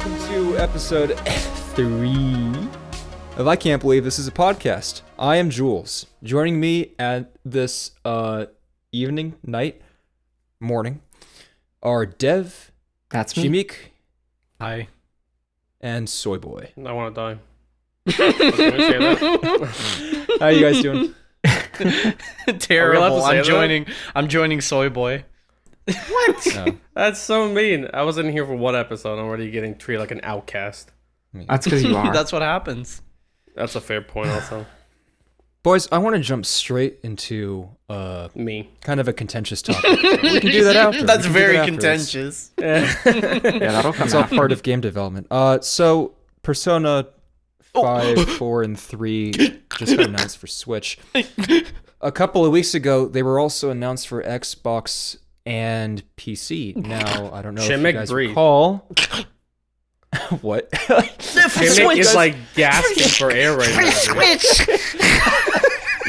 welcome to episode 3 of I Can't Believe This Is a Podcast. I am Jules. Joining me at this morning, are Dev, that's me, Shimik, hi, and Soy Boy. I want to die. I How are you guys doing? Terrible. I'm joining Soy Boy. What? No. That's so mean. I wasn't here for one episode. I'm already getting treated like an outcast. That's because you are. That's what happens. That's a fair point also. Boys, I want to jump straight into Me. kind of a contentious topic. We can do that after. That's very contentious. Yeah, that'll come it's all after. part of game development. So Persona 5, 4, and 3 just got announced for Switch. A couple of weeks ago, they were also announced for Xbox and PC. Now, I don't know if you guys recall. What? Shimmick is like gasping for air right now.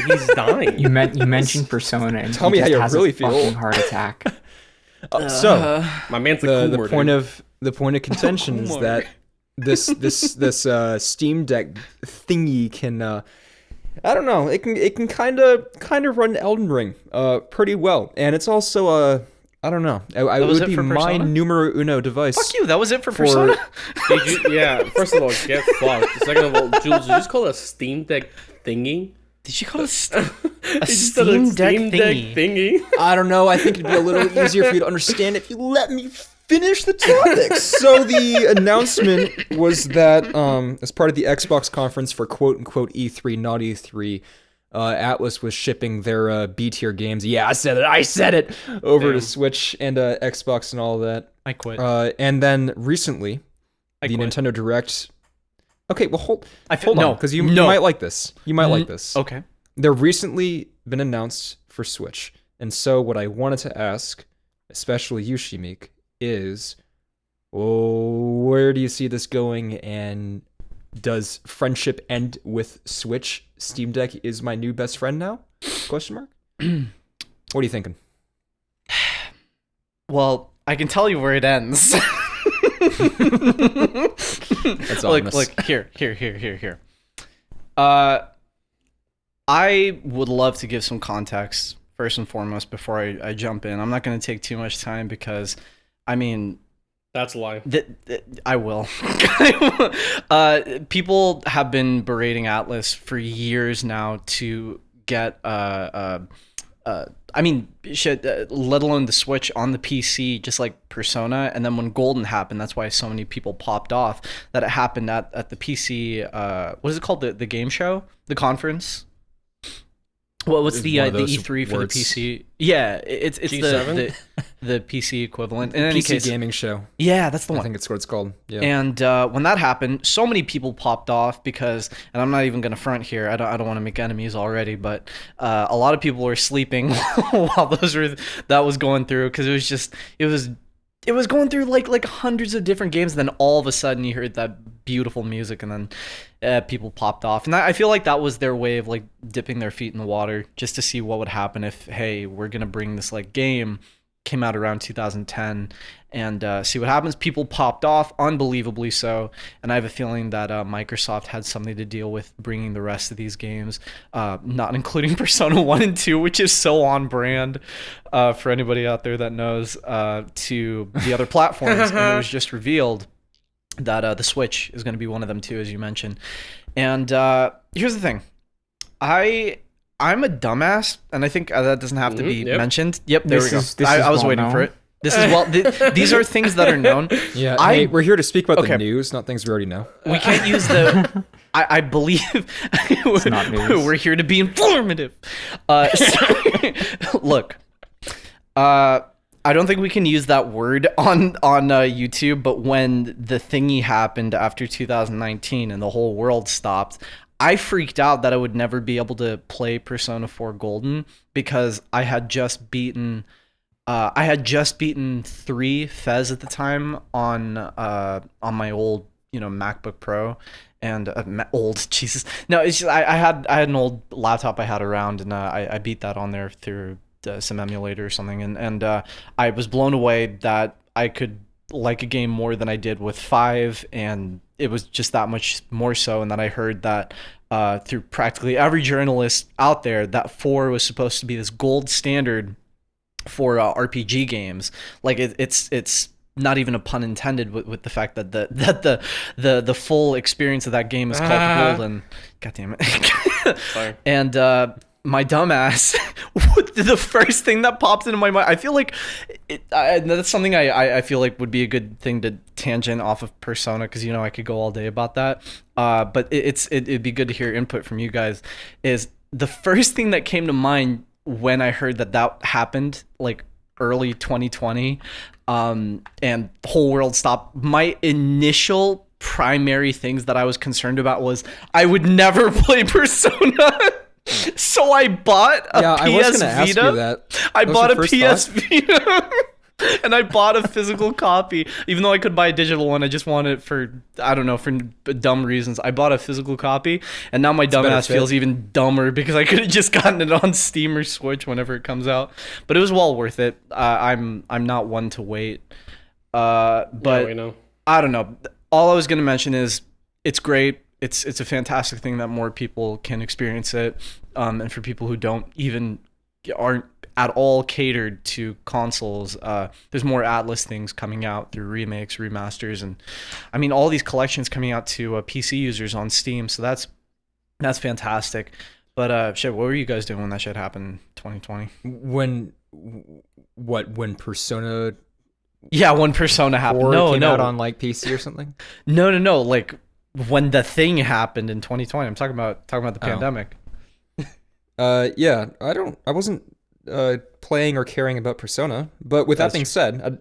He's dying. You mentioned Persona, and Tell he me how just you has really a feel. fucking heart attack. So My man's a cool the point of contention is that this Steam Deck thingy can I don't know, it can kind of run Elden Ring pretty well, and it's also I don't know, it would be my numero uno device. Fuck you, that was it for Persona? First of all, get fucked. Second of all, Jules, did you just call it a Steam Deck thingy? Did you call it a Steam Deck thingy? I don't know, I think it'd be a little easier for you to understand if you let me finish the topic. So the announcement was that as part of the Xbox conference for quote-unquote E3, not E3, Atlas was shipping their B-tier games. Yeah, I said it! Over to Switch and Xbox and all of that. I quit. And then recently, the quit. Nintendo Direct... Okay, well, hold no, on, because you might like this. You might like this. Okay. They're recently been announced for Switch. And so what I wanted to ask, especially you, Shimik, is where do you see this going, and does friendship end with Switch? Steam Deck is my new best friend now? Question mark? What are you thinking? Well, I can tell you where it ends. That's ominous. Look, here. I would love to give some context first and foremost before I jump in. I'm not going to take too much time because, I mean, that's a lie. I will. People have been berating Atlas for years now to get let alone the Switch on the PC, just like Persona. And then when Golden happened, that's why so many people popped off, that it happened at the PC. What is it called? The game show? The conference? Well, what's the E3 for the PC? Yeah, it's the PC equivalent. In any PC case, gaming show. Yeah, that's the one. I think it's what it's called. Yeah. And when that happened, so many people popped off because, and I'm not even gonna front here. I don't want to make enemies already, but a lot of people were sleeping while that was going through, because it was going through like hundreds of different games, and then all of a sudden you heard that beautiful music, and then people popped off. And I feel like that was their way of like dipping their feet in the water, just to see what would happen if, hey, we're gonna bring this like game, came out around 2010, and see what happens. People popped off, unbelievably so, and I have a feeling that Microsoft had something to deal with bringing the rest of these games, not including Persona 1 and 2, which is so on brand for anybody out there that knows, to the other platforms. And it was just revealed that the Switch is going to be one of them too, as you mentioned. And here's the thing. I'm a dumbass, and I think that doesn't have to be mentioned. Yep, there we go. I was waiting for it. This is these are things that are known. Yeah, hey, we're here to speak about the news, not things we already know. We can't use the... I believe It's not news. We're here to be informative. Look, I don't think we can use that word on YouTube, but when the thingy happened after 2019 and the whole world stopped, I freaked out that I would never be able to play Persona 4 Golden, because I had just beaten 3 Fez at the time on my old MacBook Pro, and Jesus, no, it's just, I had an old laptop I had around, and I beat that on there through some emulator or something, and I was blown away that I could like a game more than I did with 5, and it was just that much more so. And then I heard that through practically every journalist out there that 4 was supposed to be this gold standard for RPG games. Like it's not even a pun intended with the fact that the full experience of that game is called golden. God damn it. Sorry. And my dumbass, the first thing that popped into my mind, I feel like that's something I feel like would be a good thing to tangent off of Persona, because I could go all day about that. But it'd be good to hear input from you guys. Is the first thing that came to mind when I heard that happened, like early 2020, and the whole world stopped. My initial primary things that I was concerned about was I would never play Persona. So I bought a PS I was gonna Vita. ask you that. I bought a PS thought? Vita. And I bought a physical copy, even though I could buy a digital one. I just wanted it for dumb reasons. I bought a physical copy, and now my dumbass feels even dumber because I could have just gotten it on Steam or Switch whenever it comes out. But it was well worth it. I'm not one to wait. But yeah, we know. I don't know. All I was gonna mention is it's great. It's a fantastic thing that more people can experience it, and for people who aren't at all catered to consoles, there's more Atlas things coming out through remakes, remasters, and I mean all these collections coming out to PC users on Steam. So that's fantastic. But shit, what were you guys doing when that shit happened in 2020? When Persona? Yeah, when Persona happened. Came out on like PC or something. No. Like when the thing happened in 2020. I'm talking about the pandemic. Yeah, I wasn't playing or caring about Persona, but with that being said,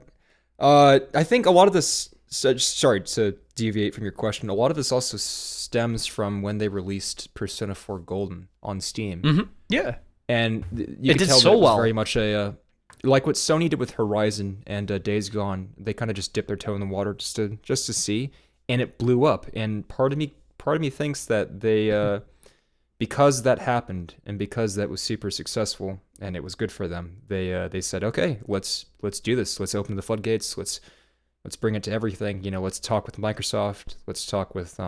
I think a lot of this, sorry to deviate from your question, a lot of this also stems from when they released Persona 4 Golden on Steam. Mm-hmm. Yeah. And you could tell that it was very much like what Sony did with Horizon and Days Gone. They kind of just dipped their toe in the water just to see, and it blew up. And part of me thinks that they because that happened and because that was super successful and it was good for them, they said, okay, let's do this. Let's open the floodgates. Let's bring it to everything. Let's talk with Microsoft. Let's talk with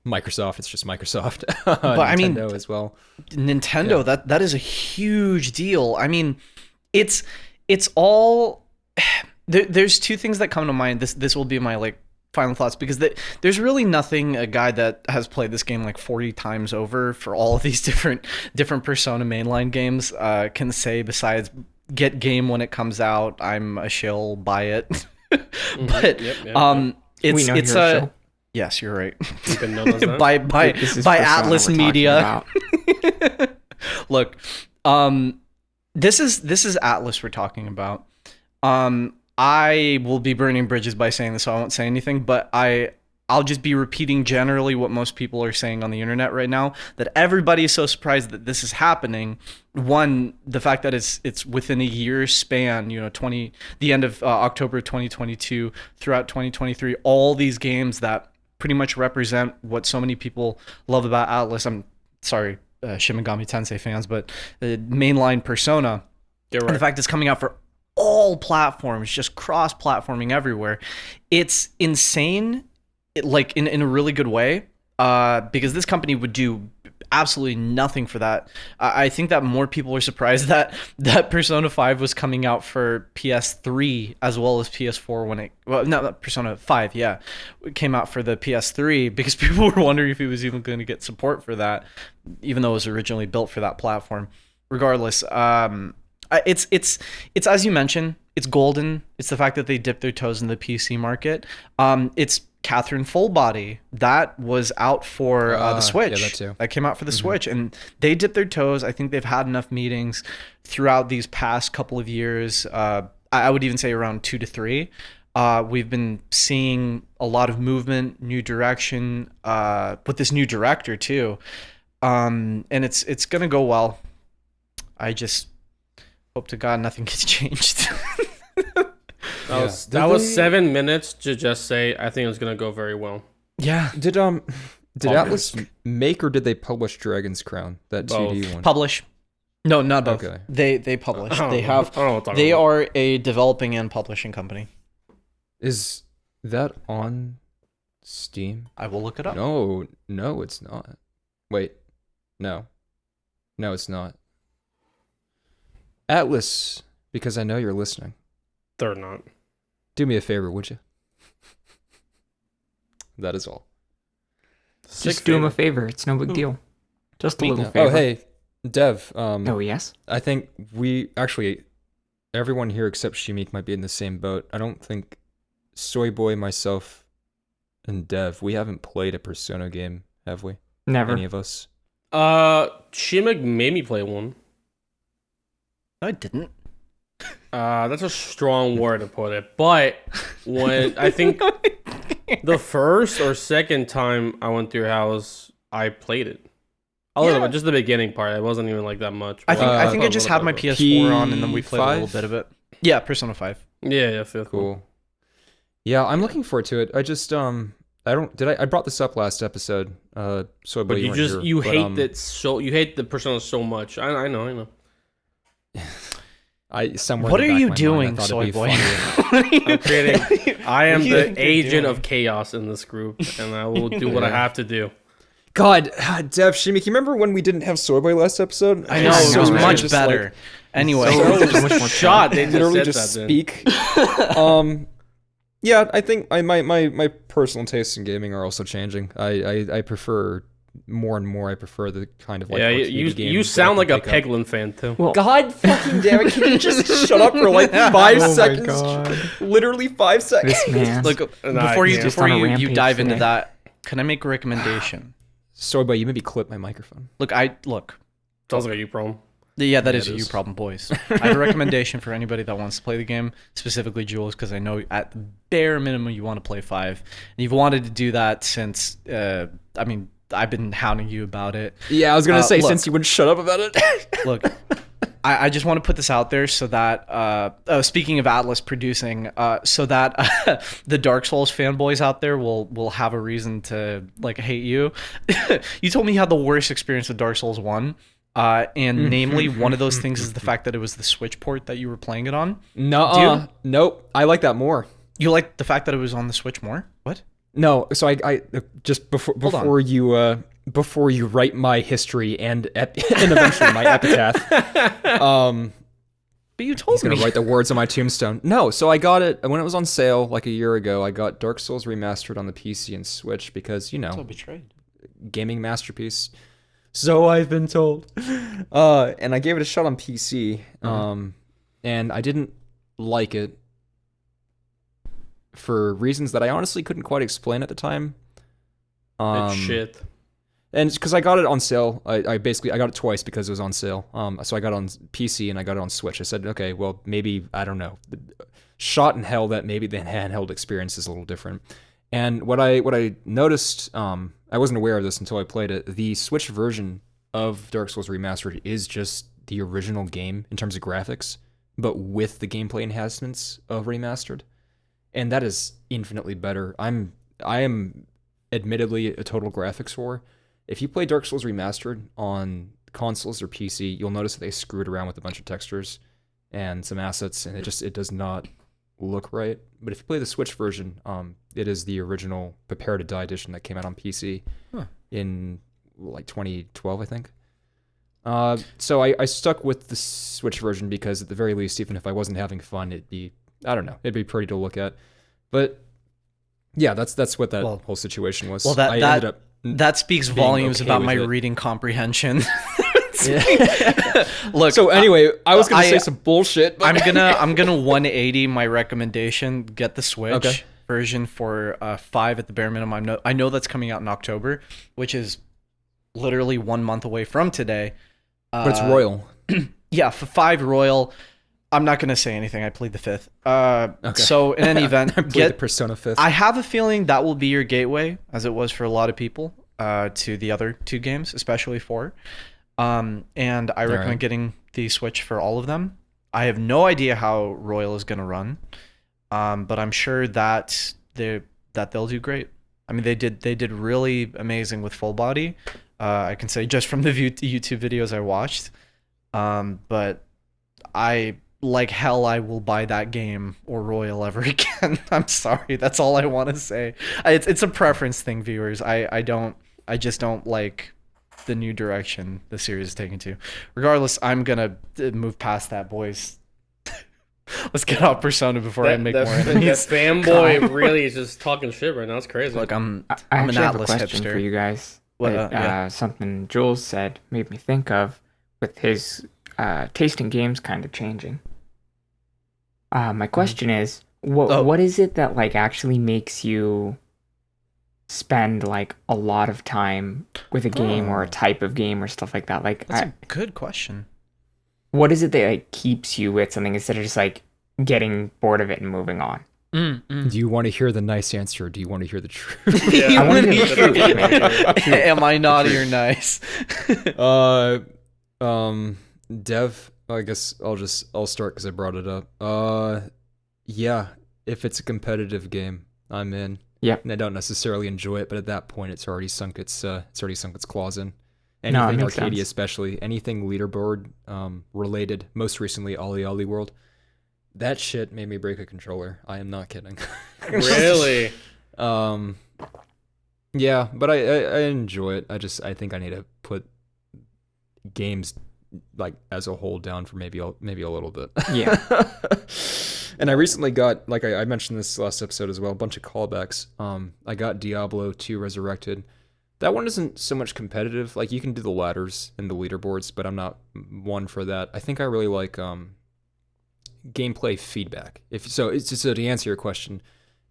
Microsoft. It's just Microsoft. But Nintendo, I mean, as well. Nintendo. Yeah. That is a huge deal. I mean, it's all. There's two things that come to mind. This will be my final thoughts, because there's really nothing a guy that has played this game 40 times over for all of these different Persona mainline games can say besides get game when it comes out. I'm a shill, buy it. But it's a yes, you're right. You've been known as that. by Atlas Media. Look, this is Atlas we're talking about. I will be burning bridges by saying this, so I won't say anything, but I'll just be repeating generally what most people are saying on the internet right now, that everybody is so surprised that this is happening. One, the fact that it's within a year span, the end of October 2022 throughout 2023, all these games that pretty much represent what so many people love about Atlas. I'm sorry, Shin Megami Tensei fans, but mainline Persona. You're right. And the fact it's coming out for all platforms, just cross-platforming everywhere. It's insane, in a really good way, because this company would do absolutely nothing for that. I think that more people are surprised that Persona 5 was coming out for PS3 as well as PS4 not Persona 5, yeah. It came out for the PS3 because people were wondering if it was even going to get support for that, even though it was originally built for that platform. Regardless, it's as you mentioned, it's golden. It's the fact that they dipped their toes in the PC market. It's Catherine Fullbody that was out for the Switch. Yeah, that too. That came out for the Switch, and they dipped their toes. I think they've had enough meetings throughout these past couple of years. I would even say around 2 to 3. We've been seeing a lot of movement, new direction, with this new director too, and it's gonna go well. I just hope to God nothing gets changed. That was 7 minutes to just say I think it's gonna go very well. Yeah. Did Atlas make or did they publish Dragon's Crown? That Both. 2D one. Publish. No, not both. Okay. They publish. They are a developing and publishing company. Is that on Steam? I will look it up. No, it's not. Wait, no, it's not. Atlas, because I know you're listening. They're not. Do me a favor, would you? That is all. Just do him a favor. It's no big deal. Just a little No. favor. Oh, hey, Dev. Oh, yes? I think we actually, everyone here except Shimik might be in the same boat. I don't think Soy Boy, myself, and Dev, we haven't played a Persona game, have we? Never. Any of us? Shimmick made me play one. No, I didn't. That's a strong word to put it. But when I think the first or second time I went to your house, I played it. Just the beginning part. It wasn't even like that much. I think I just had my PS4 on, and then we played a little P5? bit of it. Yeah, Persona 5. Yeah, fifth one. Cool. Yeah, I'm looking forward to it. I just I brought this up last episode. Soy Boy, But you weren't just here, you but, hate the Persona so much. I know. Somewhere What in the are back you of my mind, I doing, thought Soy it'd be Boy? funny. I'm creating. I am What do you the think you're agent doing? of chaos in this group, and I will do what I have to do. God, Dev, Shimik, you remember when we didn't have Soy Boy last episode? I know, I it was know, right? much Just, better. like, Anyway, So much more Shot. They literally just just said that. speak. Yeah, I think my personal tastes in gaming are also changing. I prefer more and more. I prefer the kind of like Yeah, arcade you games sound that I like a can pick up. Peglin fan too. Well, God fucking damn it! Can you just shut up for like 5 oh seconds? my god. Literally 5 seconds. This man. look, Nah, before I you can't. Just on a you rampage dive into today. that, can I make a recommendation? Soy Boy, you maybe clip my microphone. Look. Sounds like a you problem. Yeah, that Yeah, is it a you is. problem, boys. I have a recommendation for anybody that wants to play the game, specifically Jules, because I know at the bare minimum you want to play 5. And you've wanted to do that since, I've been hounding you about it. Yeah, I was gonna say look. since you wouldn't shut up about it. Look, I just want to put this out there so that, speaking of Atlas producing, so that the Dark Souls fanboys out there will have a reason to like hate you. You told me you had the worst experience with Dark Souls 1. And namely, one of those things is the fact that it was the Switch port that you were playing it on. No, nope. I like that more. You like the fact that it was on the Switch more? What? No, so I just Hold on. before you write my history and eventually my epitaph, But you told he's gonna me. write the words on my tombstone. No, so I got it when it was on sale like a year ago. I got Dark Souls Remastered on the PC and Switch because So betrayed. gaming masterpiece. So I've been told. And I gave it a shot on PC. And I didn't like it for reasons that I honestly couldn't quite explain at the time. It's shit. And because I got it on sale, I got it twice because it was on sale. So I got it on PC and I got it on Switch. I said, okay, well maybe I don't know, shot in hell that maybe the handheld experience is a little different. And what I noticed, I wasn't aware of this until I played it. The Switch version of Dark Souls Remastered is just the original game in terms of graphics, but with the gameplay enhancements of Remastered, and that is infinitely better. I am admittedly a total graphics whore. If you play Dark Souls Remastered on consoles or PC, you'll notice that they screwed around with a bunch of textures and some assets, and it does not look right. But if you play the Switch version, it is the original Prepare to Die edition that came out on PC in like 2012, I think. So I stuck with the Switch version because at the very least, even if I wasn't having fun, it'd be pretty to look at. But yeah, that's what that whole situation was. Well, that speaks volumes okay about with my it. reading comprehension. Look. So anyway, I was gonna I- say some bullshit. But I'm gonna 180 my recommendation. Get the Switch version for 5 at the bare minimum. I know that's coming out in October, which is literally 1 month away from today. but it's royal. Yeah, for 5 Royal. I'm not gonna say anything. I played the 5th. So in any event, I played the Persona 5th. I have a feeling that will be your gateway, as it was for a lot of people, to the other 2 games, especially 4. And I recommend getting the Switch for all of them. I have no idea how Royal is going to run, but I'm sure that they'll do great. I mean, they did really amazing with Full Body. I can say just from the YouTube videos I watched. But like hell I will buy that game or Royal ever again. I'm sorry. That's all I want to say. It's a preference thing, viewers. I just don't like the new direction the series is taking to. Regardless, I'm gonna move past that, boys. Let's get off Persona before I make more enemies. That fanboy really is just talking shit right now. It's crazy. Look, I'm I an actually have a Atlas question hipster. for you guys. What, That, something Jules said made me think of with his taste in games kind of changing. My question is, what is it that like actually makes you spend like a lot of time with a game or a type of game or stuff like that? Like, That's a good question. what is it that like keeps you with something instead of just like getting bored of it and moving on? Do you want to hear the nice answer, or do you want to hear the truth? Yeah, I want to hear the truth, man. Am I naughty or nice? Dev, I guess I'll start because I brought it up. Yeah, if it's a competitive game, I'm in. Yep. And I don't necessarily enjoy it, but at that point, it's already sunk its claws in. No, it Anything makes arcadey, sense. especially anything leaderboard related. Most recently, Ollie Ollie World. That shit made me break a controller. I am not kidding. Really? Yeah, but I enjoy it. I think I need to put games like as a whole down for maybe a little bit. Yeah. And I recently got, like I mentioned this last episode as well, a bunch of callbacks. I got Diablo 2 Resurrected. That one isn't so much competitive. Like you can do the ladders and the leaderboards, but I'm not one for that. I think I really like gameplay feedback. So to answer your question,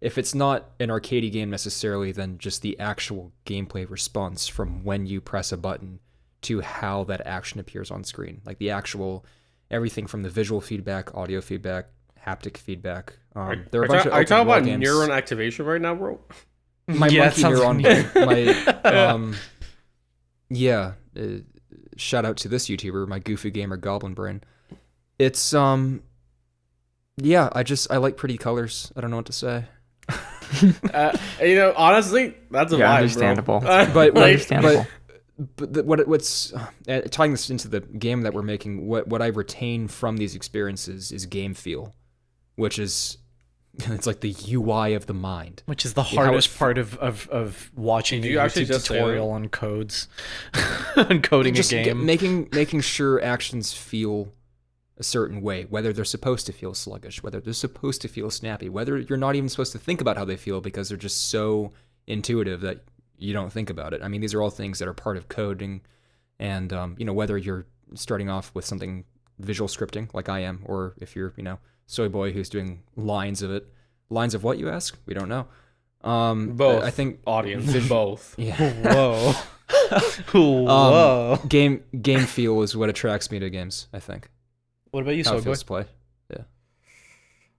if it's not an arcadey game necessarily, then just the actual gameplay response from when you press a button to how that action appears on screen. Like the actual everything from the visual feedback, audio feedback, haptic feedback. There are a bunch of Are you open talking world about games. neuron activation right now, bro? My Yeah, it monkey sounds neuron familiar. yeah, shout out to this YouTuber, my goofy gamer Goblin Brain. It's yeah, I like pretty colors. I don't know what to say. Honestly, that's a Yeah, vibe, understandable. bro. But Understandable. but what's tying this into the game that we're making, what I retain from these experiences is game feel, which is it's like the UI of the mind. Which is the how it hardest part of watching Did a you actually YouTube just say tutorial on codes, on coding Just a game. making sure actions feel a certain way, whether they're supposed to feel sluggish, whether they're supposed to feel snappy, whether you're not even supposed to think about how they feel because they're just so intuitive that you don't think about it. I mean, these are all things that are part of coding, and whether you're starting off with something visual scripting like I am, or if you're soy boy who's doing lines of it. Lines of what, you ask? We don't know. Both. I think Audience, both. yeah. Whoa. Whoa. Game feel is what attracts me to games, I think. What about you, How it Soyboy? feels to play. Yeah.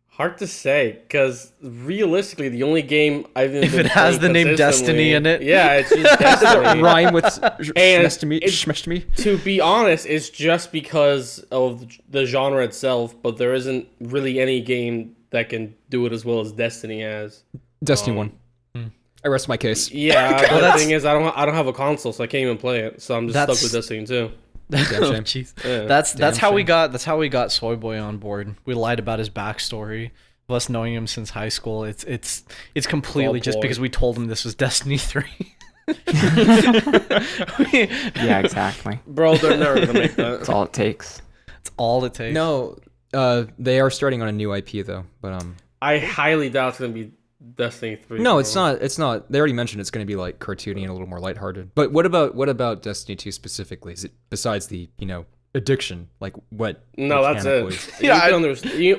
Hard to say, because realistically, the only game I've been If it has playing the name Destiny consistently- in it. yeah, it's just Destiny. Rhyme with And shmesh to me. To be honest, it's just because of the genre itself, but there isn't really any game that can do it as well as Destiny has. Destiny 1. I rest my case. Yeah, but the that's- thing is, I don't have a console, so I can't even play it. So I'm just stuck That's- with Destiny 2. Damn Oh, shame. jeez. Yeah. That's Damn how we shame. got Soyboy on board. We lied about his backstory of us knowing him since high school. It's completely All just ploy. because we told him this was Destiny 3. Yeah, exactly. Bro, they're never gonna make that. That's all it takes. That's all it takes. No, they are starting on a new IP though, but I highly doubt it's gonna be Destiny 3. no, bro. it's not. It's not. They already mentioned it's going to be like cartoony and a little more lighthearted. But what about Destiny 2 specifically? Is it besides the addiction? Like what? No, that's mechanically? it. Yeah, You need to understand. You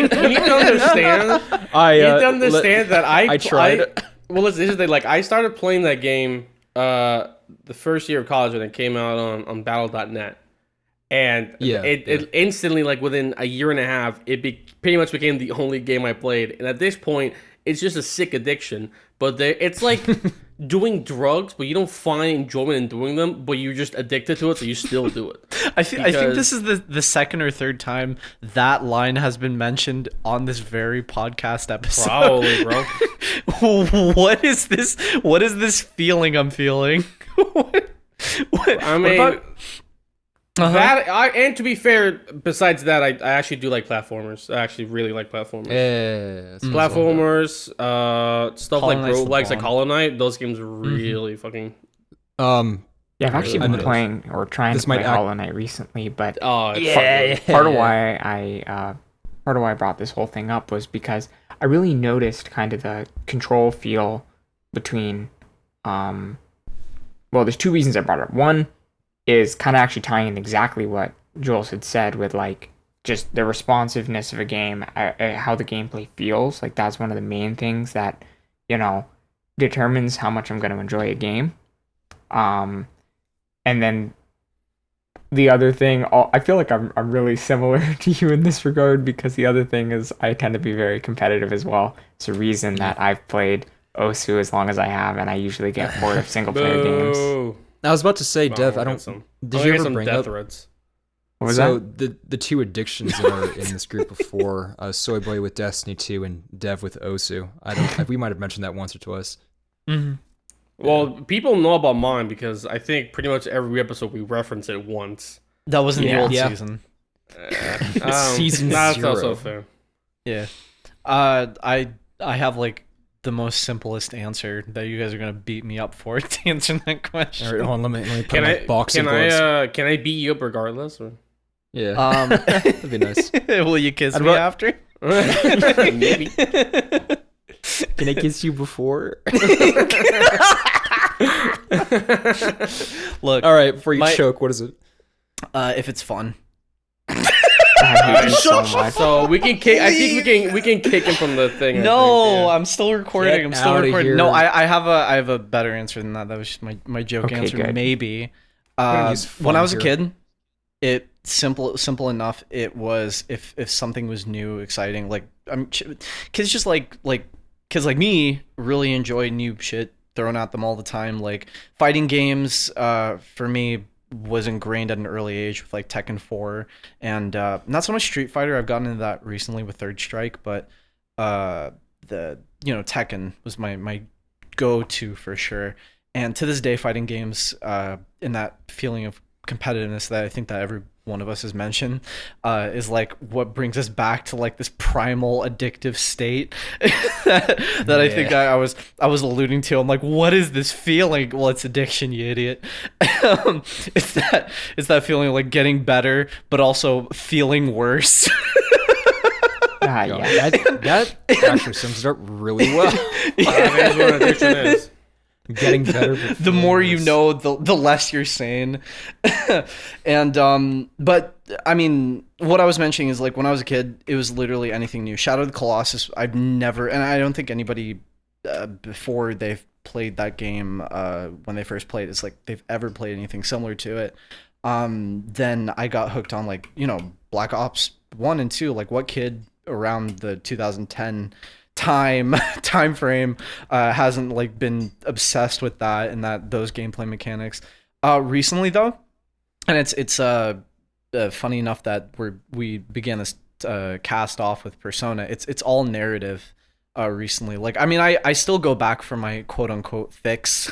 need to understand. I You need to understand that I tried. Well, listen, this is the, like I started playing that game the first year of college when it came out on Battle.net, and it instantly, like within a year and a half, pretty much became the only game I played. And at this point, it's just a sick addiction. But it's like doing drugs, but you don't find enjoyment in doing them, but you're just addicted to it, so you still do it. I think this is the second or third time that line has been mentioned on this very podcast episode. Probably, bro. What is this? What is this feeling I'm feeling? What I mean, And to be fair, besides that, I actually do like platformers. I actually really like platformers. Yeah, Platformers, stuff Hollow like Knight's the roguelikes, like bomb. Hollow Knight. Those games really fucking. Yeah, I've actually I been mean, playing or trying this to play might act- Hollow Knight recently, but Oh, it's part of why I brought this whole thing up was because I really noticed kind of the control feel between well, there's two reasons I brought it up. One is kind of actually tying in exactly what Jules had said with like just the responsiveness of a game, how the gameplay feels. Like that's one of the main things that, you know, determines how much I'm going to enjoy a game. And then the other thing, I feel like I'm really similar to you in this regard, because the other thing is I tend to be very competitive as well. It's a reason that I've played Osu as long as I have, and I usually get bored of single player games. Boo. I was about to say, Dev, Oh, I I'll don't. get some. Did I'll you get ever some bring death up? threats? What was So that? the two addictions in this group before, Soy Boy with Destiny 2 and Dev with Osu. We might have mentioned that once or twice. Well, people know about mine because I think pretty much every episode we reference it once. That was in the Yeah. old Yeah. season. Season That's 0. also fair. Yeah. I have like the most simplest answer that you guys are gonna beat me up for to answer that question. All right, hold on. Let me put Can my I boxing gloves. can I beat you up regardless? Or? Yeah, that'd be nice. Will you kiss I'd me ra- after? Maybe. Can I kiss you before? Look, All right, before you My- choke, what is it? if it's fun. I hate you so much. So we can kick. I think we can kick him from the thing. No, I I'm still recording. Get I'm still outta recording. here. No, I have a better answer than that. That was just my joke Okay, answer. good. Maybe. gonna use When I fun was a here. kid, it simple enough. It was if something was new, exciting. Like kids just like kids like me really enjoy new shit thrown at them all the time. Like fighting games, for me was ingrained at an early age with like Tekken 4 and not so much Street Fighter. I've gotten into that recently with Third Strike, but Tekken was my go-to for sure. And to this day, fighting games, in that feeling of competitiveness that I think that every one of us has mentioned, is like what brings us back to like this primal addictive state that I think I was alluding to. I'm like, what is this feeling? Well, it's addiction, you idiot. It's that feeling of like getting better, but also feeling worse. Yeah. That actually sums it up really well. That is what addiction is. Getting better. but The more feeling you worse. know, the less you're sane. And but I mean, what I was mentioning is like when I was a kid, it was literally anything new. Shadow of the Colossus, I've never, and I don't think anybody before they've played that game, when they first played, it's like they've ever played anything similar to it. Then I got hooked on like, Black Ops 1 and 2. Like what kid around the 2010 time frame hasn't like been obsessed with that and those gameplay mechanics. Recently though, and it's funny enough that we began this cast off with Persona. It's all narrative. Recently, like I mean, I still go back for my quote unquote fix,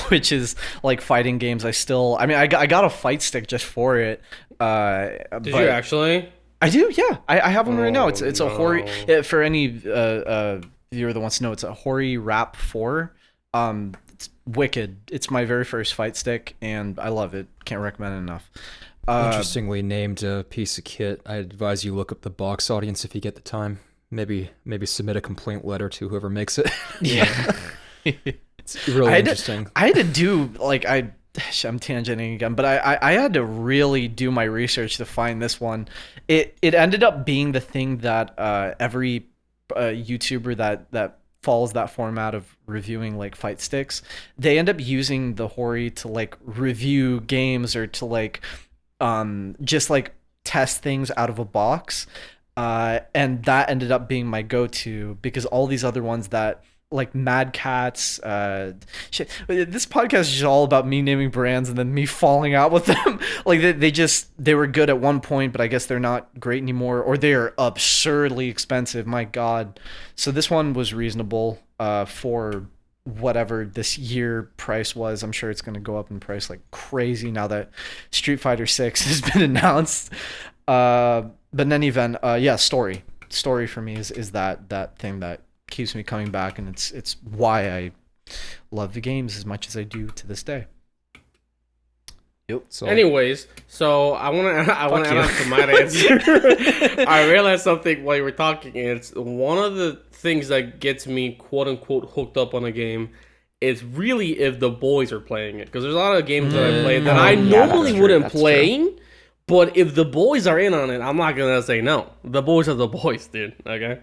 which is like fighting games. I got a fight stick just for it. Did you actually? I do, yeah. I have one right now. It's a no. Hori. For any viewer that wants to know, it's a Hori Rap 4. It's wicked. It's my very first fight stick, and I love it. Can't recommend it enough. Interestingly named piece of kit. I advise you look up the box audience if you get the time. Maybe submit a complaint letter to whoever makes it. Yeah. It's really interesting. I had to do like I'm tangenting again, but I had to really do my research to find this one. It ended up being the thing that every YouTuber that follows that format of reviewing like fight sticks, they end up using the Hori to like review games or to like just like test things out of a box. And that ended up being my go-to because all these other ones that like Mad Cats, shit. This podcast is just all about me naming brands and then me falling out with them. Like they were good at one point, but I guess they're not great anymore, or they are absurdly expensive. My God. So this one was reasonable for whatever this year price was. I'm sure it's going to go up in price like crazy now that Street Fighter 6 has been announced. But in any event, yeah, story for me is that thing that keeps me coming back, and it's why I love the games as much as I do to this day. Yep. So, anyways, so I want to add on to my answer. I realized something while you were talking. It's one of the things that gets me quote unquote hooked up on a game. Is really if the boys are playing it, because there's a lot of games that I play that I normally wouldn't play. But if the boys are in on it, I'm not gonna say no. The boys are the boys, dude. Okay.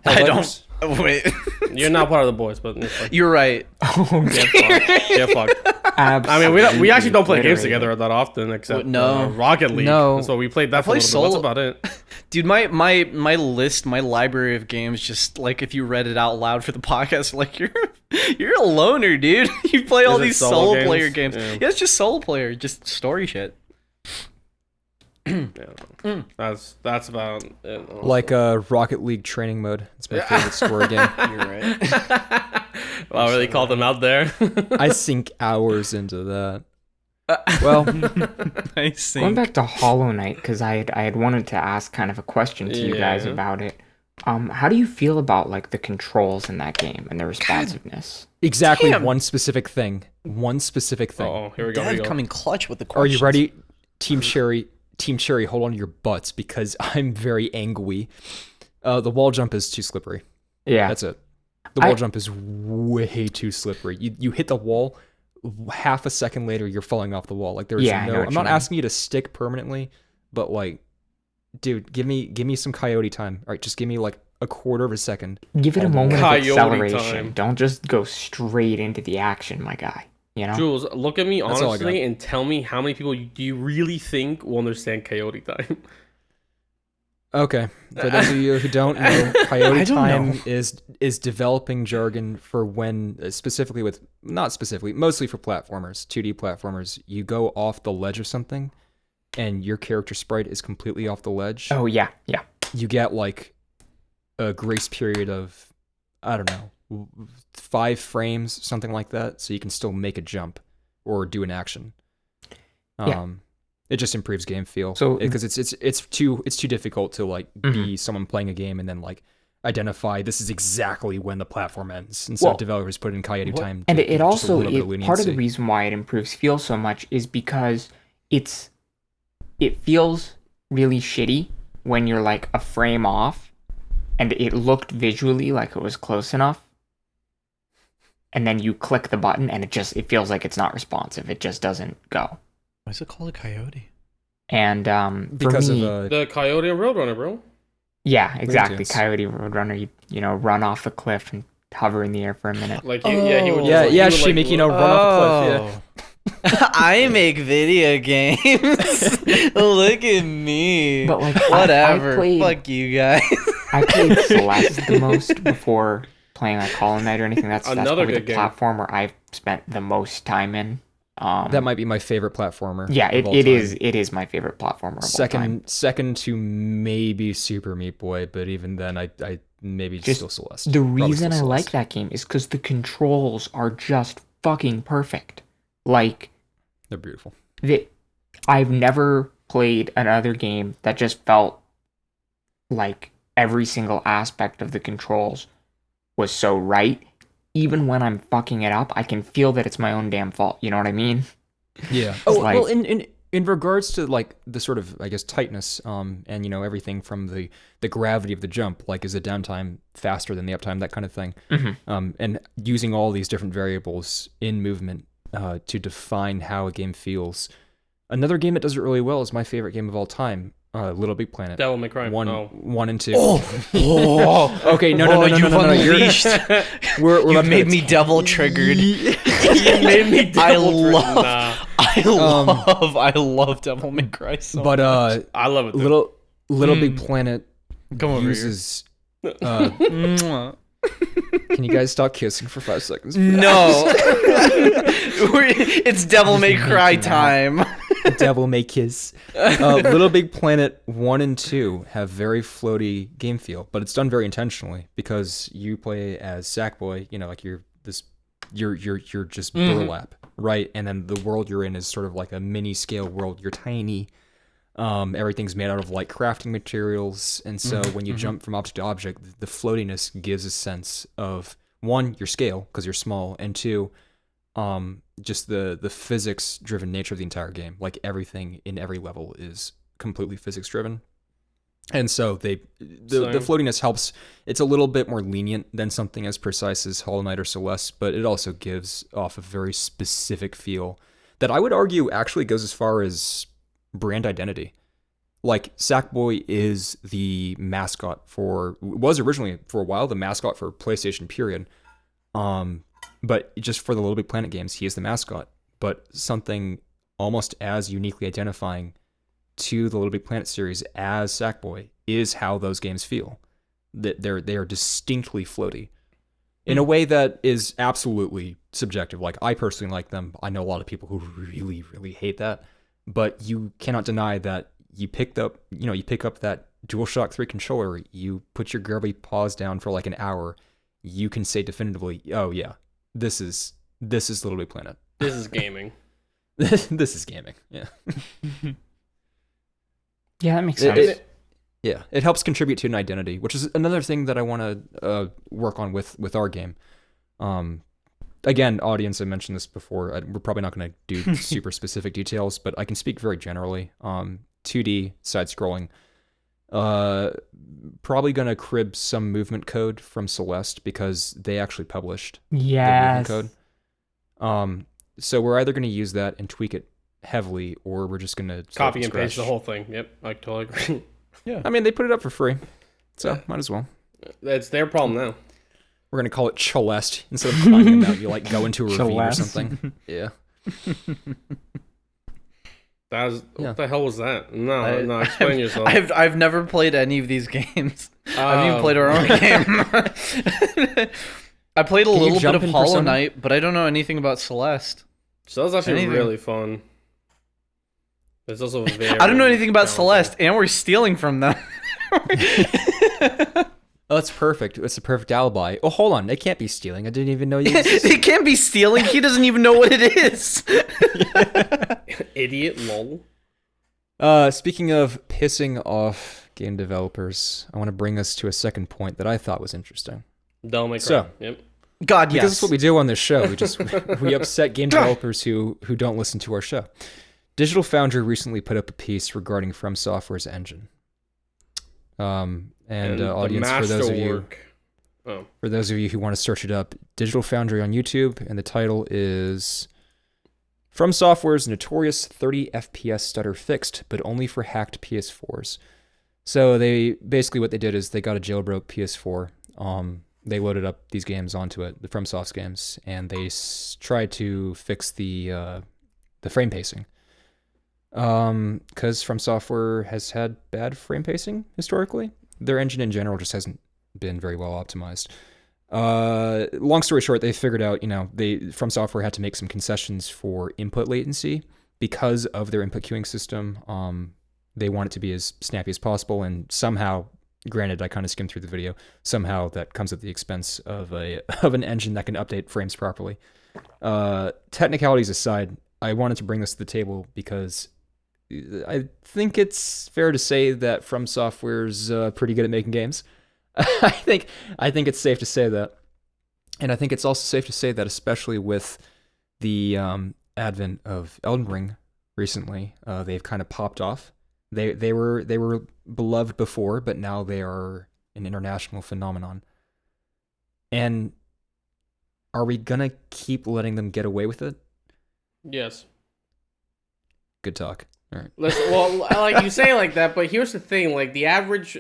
I don't. Wait. You're not part of the boys, but you're right. Oh, get fucked. Absolutely. I mean, we actually don't play games together that often, except Rocket League. No. So we played that for a little bit. That's about it. Dude, my list, my library of games, just like if you read it out loud for the podcast, like you're a loner, dude. You play all these solo player games. Yeah, it's just solo player, just story shit. Yeah, that's about it. Like Rocket League training mode. It's my favorite story game. You're right. Well, I really called them out there. I sink hours into that. Well, I see. Going back to Hollow Knight, because I had wanted to ask kind of a question to you guys about it. How do you feel about like the controls in that game and the responsiveness? Exactly. Damn. One specific thing. Oh, here we go. Coming clutch with the questions. Are you ready, Team Cherry, hold on to your butts because I'm very angry. The wall jump is too slippery. Yeah. That's it. The wall jump is way too slippery. You hit the wall, half a second later, you're falling off the wall. Like there's I'm not asking you to stick permanently, but like, dude, give me some coyote time. All right, just give me like a quarter of a second. Give it a moment of acceleration. Time. Don't just go straight into the action, my guy. You know? Jules, look at me honestly and tell me how many people do you really think will understand coyote time? Okay, for those of you who don't know, coyote time is developing jargon for when, mostly for platformers, 2D platformers, you go off the ledge of something, and your character sprite is completely off the ledge. Oh yeah. You get like a grace period of, I don't know, 5 frames, something like that, so you can still make a jump or do an action. It just improves game feel. So because it's too difficult to like be someone playing a game and then like identify this is exactly when the platform ends. And so developers put in coyote time. And it also part of the reason why it improves feel so much is because it feels really shitty when you're like a frame off and it looked visually like it was close enough. And then you click the button and it feels like it's not responsive. It just doesn't go. Why is it called a coyote? And because for me, of the coyote and Roadrunner, bro. Yeah, exactly. Coyote Roadrunner, you run off the cliff and hover in the air for a minute. Like he would Shimik, run off a cliff. Yeah. I make video games. Look at me. But like whatever. Fuck you guys. I played Celeste the most before playing like Hollow Knight or anything. That's probably the platform where I've spent the most time in. That might be my favorite platformer. Yeah, it is my favorite platformer of all time. Second to maybe Super Meat Boy, but even then I maybe just still Celeste. The reason I like that game is because the controls are just fucking perfect. Like, they're beautiful. I've never played another game that just felt like every single aspect of the controls was so right. Even when I'm fucking it up, I can feel that it's my own damn fault. You know what I mean? Yeah. Well, in regards to like the sort of, I guess, tightness, and you know everything from the gravity of the jump, like is the downtime faster than the uptime, that kind of thing, and using all these different variables in movement to define how a game feels. Another game that does it really well is my favorite game of all time. Little Big Planet. Devil May Cry. 1 and 2. Oh. Okay, no. You've unleashed. You made me devil triggered. You made me devil triggered. I love Devil May Cry so much. I love it. Too. Little Big Planet uses. Can you guys stop kissing for 5 seconds? No. It's Devil May Cry time. Devil May Kiss. Little Big Planet 1 and 2 have very floaty game feel, but it's done very intentionally because you play as Sackboy, you know, like you're this you're just burlap, right? And then the world you're in is sort of like a mini scale world. You're tiny. Everything's made out of like crafting materials, and so when you jump from object to object, the floatiness gives a sense of, one, your scale because you're small, and two, just the physics driven nature of the entire game. Like everything in every level is completely physics driven. And so the floatiness helps. It's a little bit more lenient than something as precise as Hollow Knight or Celeste, but it also gives off a very specific feel that I would argue actually goes as far as brand identity. Like Sackboy is the mascot was originally for a while the mascot for PlayStation period. But just for the Little Big Planet games, he is the mascot. But something almost as uniquely identifying to the Little Big Planet series as Sackboy is how those games feel. That they are distinctly floaty in a way that is absolutely subjective. Like I personally like them. I know a lot of people who really, really hate that, but you cannot deny that you pick up that DualShock 3 controller, you put your grubby paws down for like an hour, you can say definitively, oh yeah, this is Little Big Planet. This is gaming. This is gaming. Yeah. Yeah, that makes sense. It helps contribute to an identity, which is another thing that I want to work on with our game. Again, audience, I mentioned this before. We're probably not going to do super specific details, but I can speak very generally. 2D side-scrolling. Probably going to crib some movement code from Celeste because they actually published the movement code. So we're either going to use that and tweak it heavily, or we're just going to copy and paste the whole thing. Yep, I totally agree. Yeah, I mean they put it up for free, so might as well. That's their problem now. We're gonna call it Celeste instead of calling it out. You like go into a ravine or something. Yeah. What the hell was that? No, explain yourself. I've never played any of these games. I haven't even played our own game. I played a little bit of Hollow Knight, but I don't know anything about Celeste. So that's actually really fun. It's also very I don't know anything about Celeste, and we're stealing from them. Oh, that's perfect. It's a perfect alibi. Oh, hold on. They can't be stealing. I didn't even know you existed. They can't be stealing. He doesn't even know what it is. Idiot, lol. Speaking of pissing off game developers, I want to bring us to a second point that I thought was interesting. Don't make so, yep. God, because that's what we do on this show. We upset game developers who don't listen to our show. Digital Foundry recently put up a piece regarding From Software's engine. And audience, for those of you who want to search it up, Digital Foundry on YouTube, and the title is From Software's Notorious 30 FPS Stutter Fixed, but only for hacked PS4s. So they basically what they did is they got a jailbroke PS4. They loaded up these games onto it, the FromSoft games, and they tried to fix the frame pacing. Because From Software has had bad frame pacing historically. Their engine in general just hasn't been very well optimized. Long story short, they figured out, From Software had to make some concessions for input latency because of their input queuing system. They want it to be as snappy as possible, and somehow, granted, I kind of skimmed through the video, somehow that comes at the expense of an engine that can update frames properly. Technicalities aside, I wanted to bring this to the table because I think it's fair to say that From Software's pretty good at making games. I think it's safe to say that, and I think it's also safe to say that, especially with the advent of Elden Ring recently, they've kind of popped off. They were beloved before, but now they are an international phenomenon. And are we gonna keep letting them get away with it? Yes. Good talk. All right. Listen, well, like you say like that, but here's the thing: like the average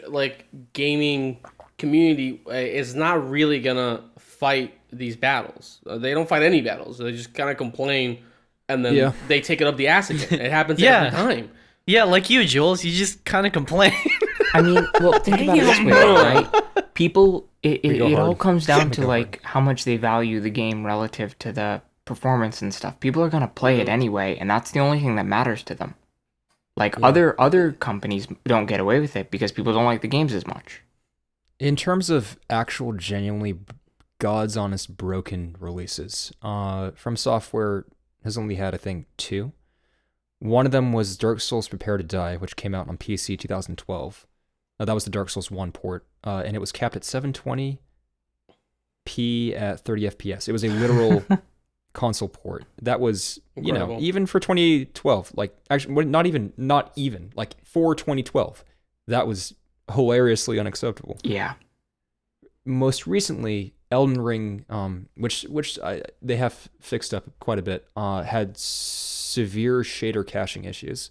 gaming community is not really gonna fight these battles. They don't fight any battles. They just kind of complain, and then they take it up the ass again. It happens every time. Yeah, like you, Jules. You just kind of complain. I mean, well, think about it this way, right? People, it all comes down to like how much they value the game relative to the performance and stuff. People are gonna play it anyway, and that's the only thing that matters to them. Like other companies don't get away with it because people don't like the games as much. In terms of actual genuinely God's honest broken releases. From Software has only had, I think, 2. One of them was Dark Souls Prepare to Die, which came out on PC 2012. That was the Dark Souls 1 port, and it was capped at 720p at 30 FPS. It was a literal console port. That was, Incredible. even for 2012, like, actually, not even, like, for 2012, that was hilariously unacceptable. Yeah. Most recently, Elden Ring, which they have fixed up quite a bit, had severe shader caching issues.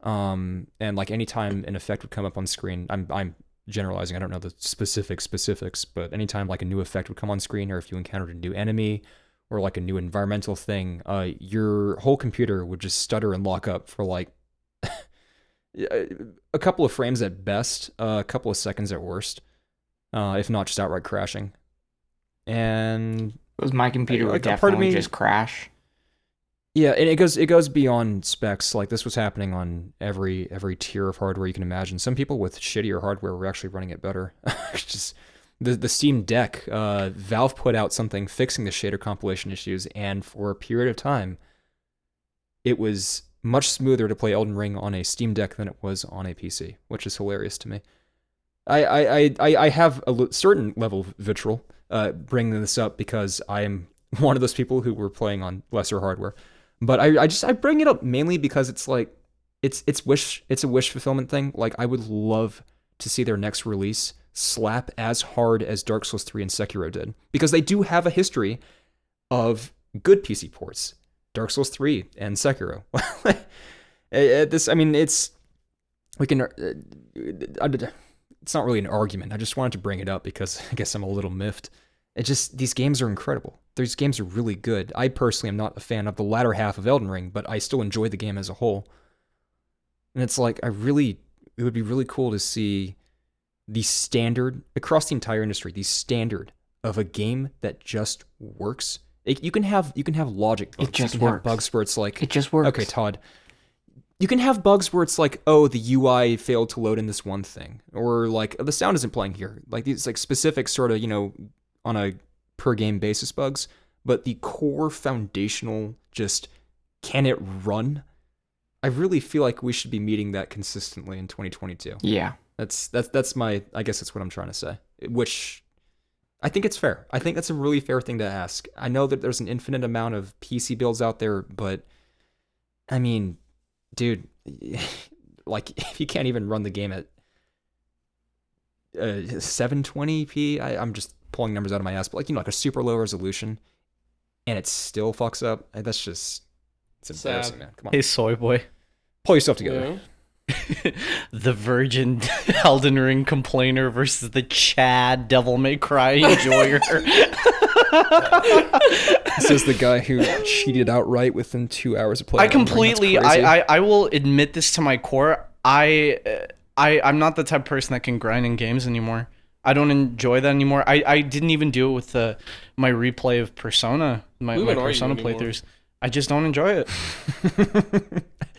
And like anytime an effect would come up on screen, I'm generalizing, I don't know the specifics, but anytime like a new effect would come on screen, or if you encountered a new enemy or like a new environmental thing, your whole computer would just stutter and lock up for like a couple of frames at best, a couple of seconds at worst, if not just outright crashing. And It was my computer would like, a part of definitely me- just crash. yeah, and it goes beyond specs. Like this was happening on every tier of hardware you can imagine. Some people with shittier hardware were actually running it better. Just the Steam Deck, Valve put out something fixing the shader compilation issues, and for a period of time, it was much smoother to play Elden Ring on a Steam Deck than it was on a PC, which is hilarious to me. I have a certain level of vitriol bringing this up because I am one of those people who were playing on lesser hardware. But I bring it up mainly because it's like it's a wish fulfillment thing. Like I would love to see their next release slap as hard as Dark Souls 3 and Sekiro did, because they do have a history of good PC ports. Dark Souls 3 and Sekiro. It's not really an argument. I just wanted to bring it up because I guess I'm a little miffed. These games are incredible. These games are really good. I personally am not a fan of the latter half of Elden Ring, but I still enjoy the game as a whole. And it's like, it would be really cool to see the standard, across the entire industry, the standard of a game that just works. You can have logic bugs. It just you can works. have bugs where it's like, It just works. okay, Todd, you can have bugs where it's like, oh, the UI failed to load in this one thing, or like the sound isn't playing here. Like these like specific sort of, on a per game basis bugs, but the core foundational, just can it run? I really feel like we should be meeting that consistently in 2022. Yeah. That's my, I guess that's what I'm trying to say, which I think it's fair. I think that's a really fair thing to ask. I know that there's an infinite amount of PC builds out there, but I mean, dude, like if you can't even run the game at 720p, I'm just pulling numbers out of my ass, but like a super low resolution, and it still fucks up. It's embarrassing, man. Come on, Hey, soy boy. pull yourself together. Yeah. The virgin Elden Ring complainer versus the Chad Devil May Cry enjoyer. This is the guy who cheated outright within 2 hours of playing. I completely, I will admit this to my core. I'm not the type of person that can grind in games anymore. I don't enjoy that anymore. I didn't even do it with my replay of Persona, my Who even are you Persona anymore? playthroughs. I just don't enjoy it.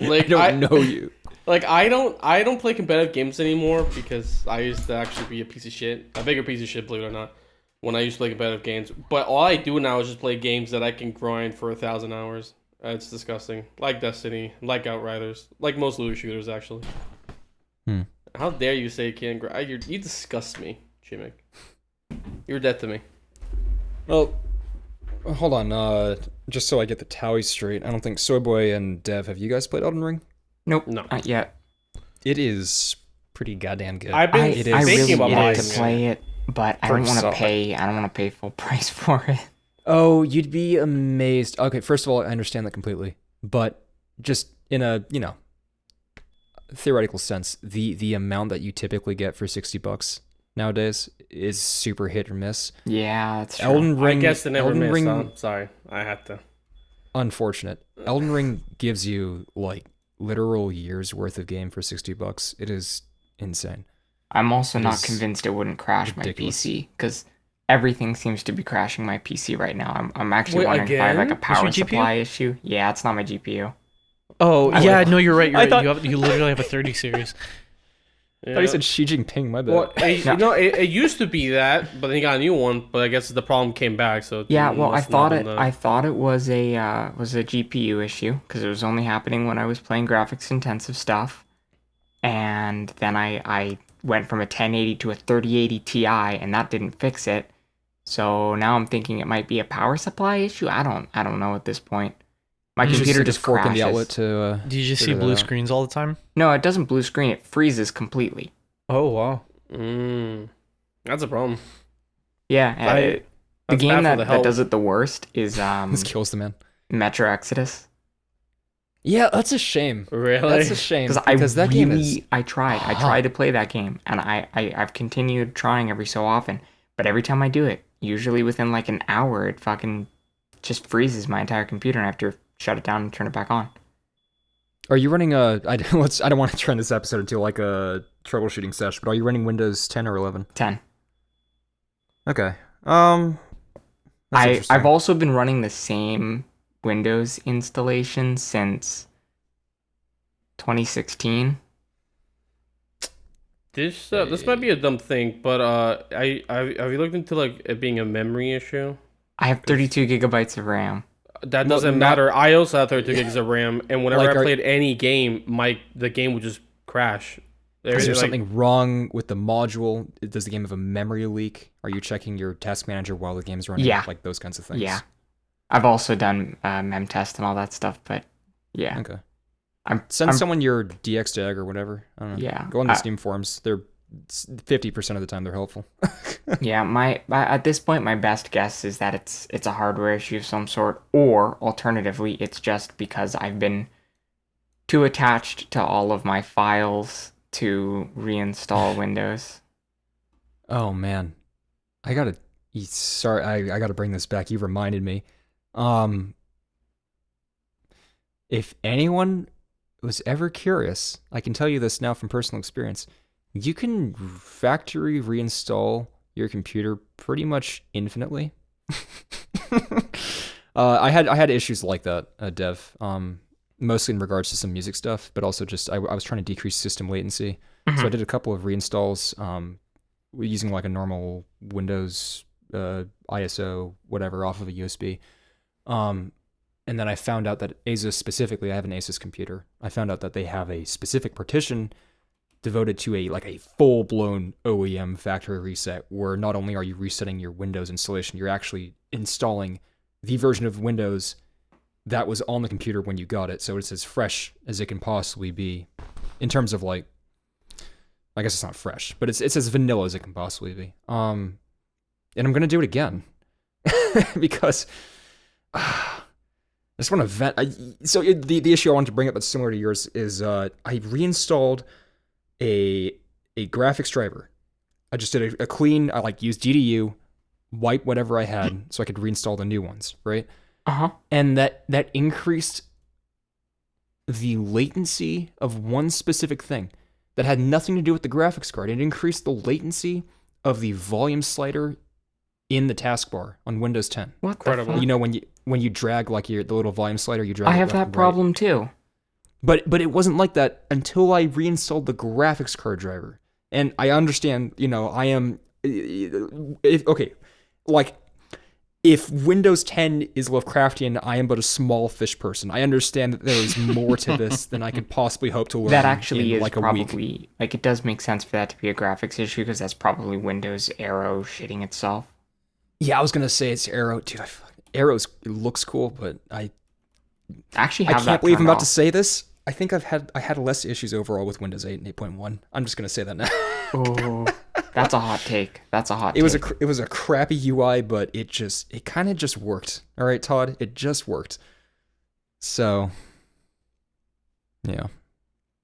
Like I don't know you. Like I don't play competitive games anymore because I used to actually be a piece of shit, a bigger piece of shit, believe it or not, when I used to play competitive games. But all I do now is just play games that I can grind for 1,000 hours. It's disgusting. Like Destiny, like Outriders, like most looter shooters actually. How dare you say you can't grind? You disgust me, Chimik. You're dead to me. Well, hold on. Just so I get the tally straight, I don't think Soyboy and Dev, have you guys played Elden Ring? Nope. No. Not yet. It is pretty goddamn good. I've been I it is- really thinking about wanted buying to it. play it, but I From don't want to Saw. pay. I don't want to pay full price for it. Oh, you'd be amazed. Okay, first of all, I understand that completely, but just in a theoretical sense, the amount that you typically get for $60 nowadays is super hit or miss. Yeah, that's true. Elden Ring, I guess they never Elden missed. Ring, Huh? Sorry, I had to. unfortunate. Elden Ring gives you like literal years worth of game for $60. It is insane. I'm also It not is convinced it wouldn't crash ridiculous. my PC because everything seems to be crashing my PC right now. I'm actually Wait, wondering if I have like a again? power your GPU? supply issue. Yeah, it's not my GPU. Oh, I yeah, would- no, you're right. I thought- You literally have a 30 series. I thought you said Xi Jinping. My bad. Well, it used to be that, but then he got a new one. But I guess the problem came back. So yeah, well, I thought it was a GPU issue because it was only happening when I was playing graphics intensive stuff, and then I went from a 1080 to a 3080 Ti, and that didn't fix it. So now I'm thinking it might be a power supply issue. I don't know at this point. My computer just forking crashes. the outlet to. Do you just see blue screens all the time? No, it doesn't blue screen. It freezes completely. Oh wow. That's a problem. Yeah, the game that does it the worst is This kills the man. Metro Exodus. Yeah, that's a shame. Really? That's a shame Because that game is. I tried to play that game, and I've continued trying every so often, but every time I do it, usually within like an hour, it fucking just freezes my entire computer, and I have to shut it down and turn it back on. Are you running I don't want to turn this episode into like a troubleshooting session, but are you running Windows 10 or 11? 10. Okay. I've also been running the same Windows installation since 2016. This might be a dumb thing, but have you looked into like it being a memory issue? I have 32 gigabytes of RAM. That doesn't matter. I also have 32 gigs of RAM, and whenever Like, I played any game, the game would just crash. Is there something wrong with the module? Does the game have a memory leak? Are you checking your task manager while the game's running? Yeah. Like those kinds of things. Yeah. I've also done mem test and all that stuff, but yeah. Okay. Send someone your DXDAG or whatever. I don't know. Yeah. Go on the Steam forums. They're 50% of the time they're helpful. Yeah, at this point my best guess is that it's a hardware issue of some sort, or alternatively it's just because I've been too attached to all of my files to reinstall Windows. Oh man. I gotta bring this back. You reminded me. If anyone was ever curious, I can tell you this now from personal experience. You can factory reinstall your computer pretty much infinitely. I had issues like that, Dev. Mostly in regards to some music stuff, but also just I was trying to decrease system latency. Mm-hmm. So I did a couple of reinstalls using like a normal Windows ISO whatever off of a USB. And then I found out that Asus specifically, I have an Asus computer. I found out that they have a specific partition devoted to a full-blown OEM factory reset, where not only are you resetting your Windows installation, you're actually installing the version of Windows that was on the computer when you got it. So it's as fresh as it can possibly be in terms of like, I guess it's not fresh, but it's as vanilla as it can possibly be. And I'm going to do it again because I just want to vent. The issue I wanted to bring up that's similar to yours is I reinstalled a graphics driver. I just did a clean, I used DDU, wipe whatever I had so I could reinstall the new ones, right? Uh-huh. And that increased the latency of one specific thing that had nothing to do with the graphics card. It increased the latency of the volume slider in the taskbar on Windows 10. What the fuck? You know, when you drag the little volume slider, you drag. I have that problem too. But it wasn't like that until I reinstalled the graphics card driver. And I understand, I am if Windows 10 is Lovecraftian, I am but a small fish person. I understand that there is more to this than I could possibly hope to learn. That actually in is a probably week. it does make sense for that to be a graphics issue because that's probably Windows Arrow shitting itself. Yeah, I was gonna say it's Arrow, dude. Arrow looks cool, but I can't believe I'm about to say this. I think I had less issues overall with Windows 8 and 8.1. I'm just gonna say that now. Oh, that's a hot take. It was a crappy UI, but it kind of just worked. All right, Todd, it just worked. So, yeah.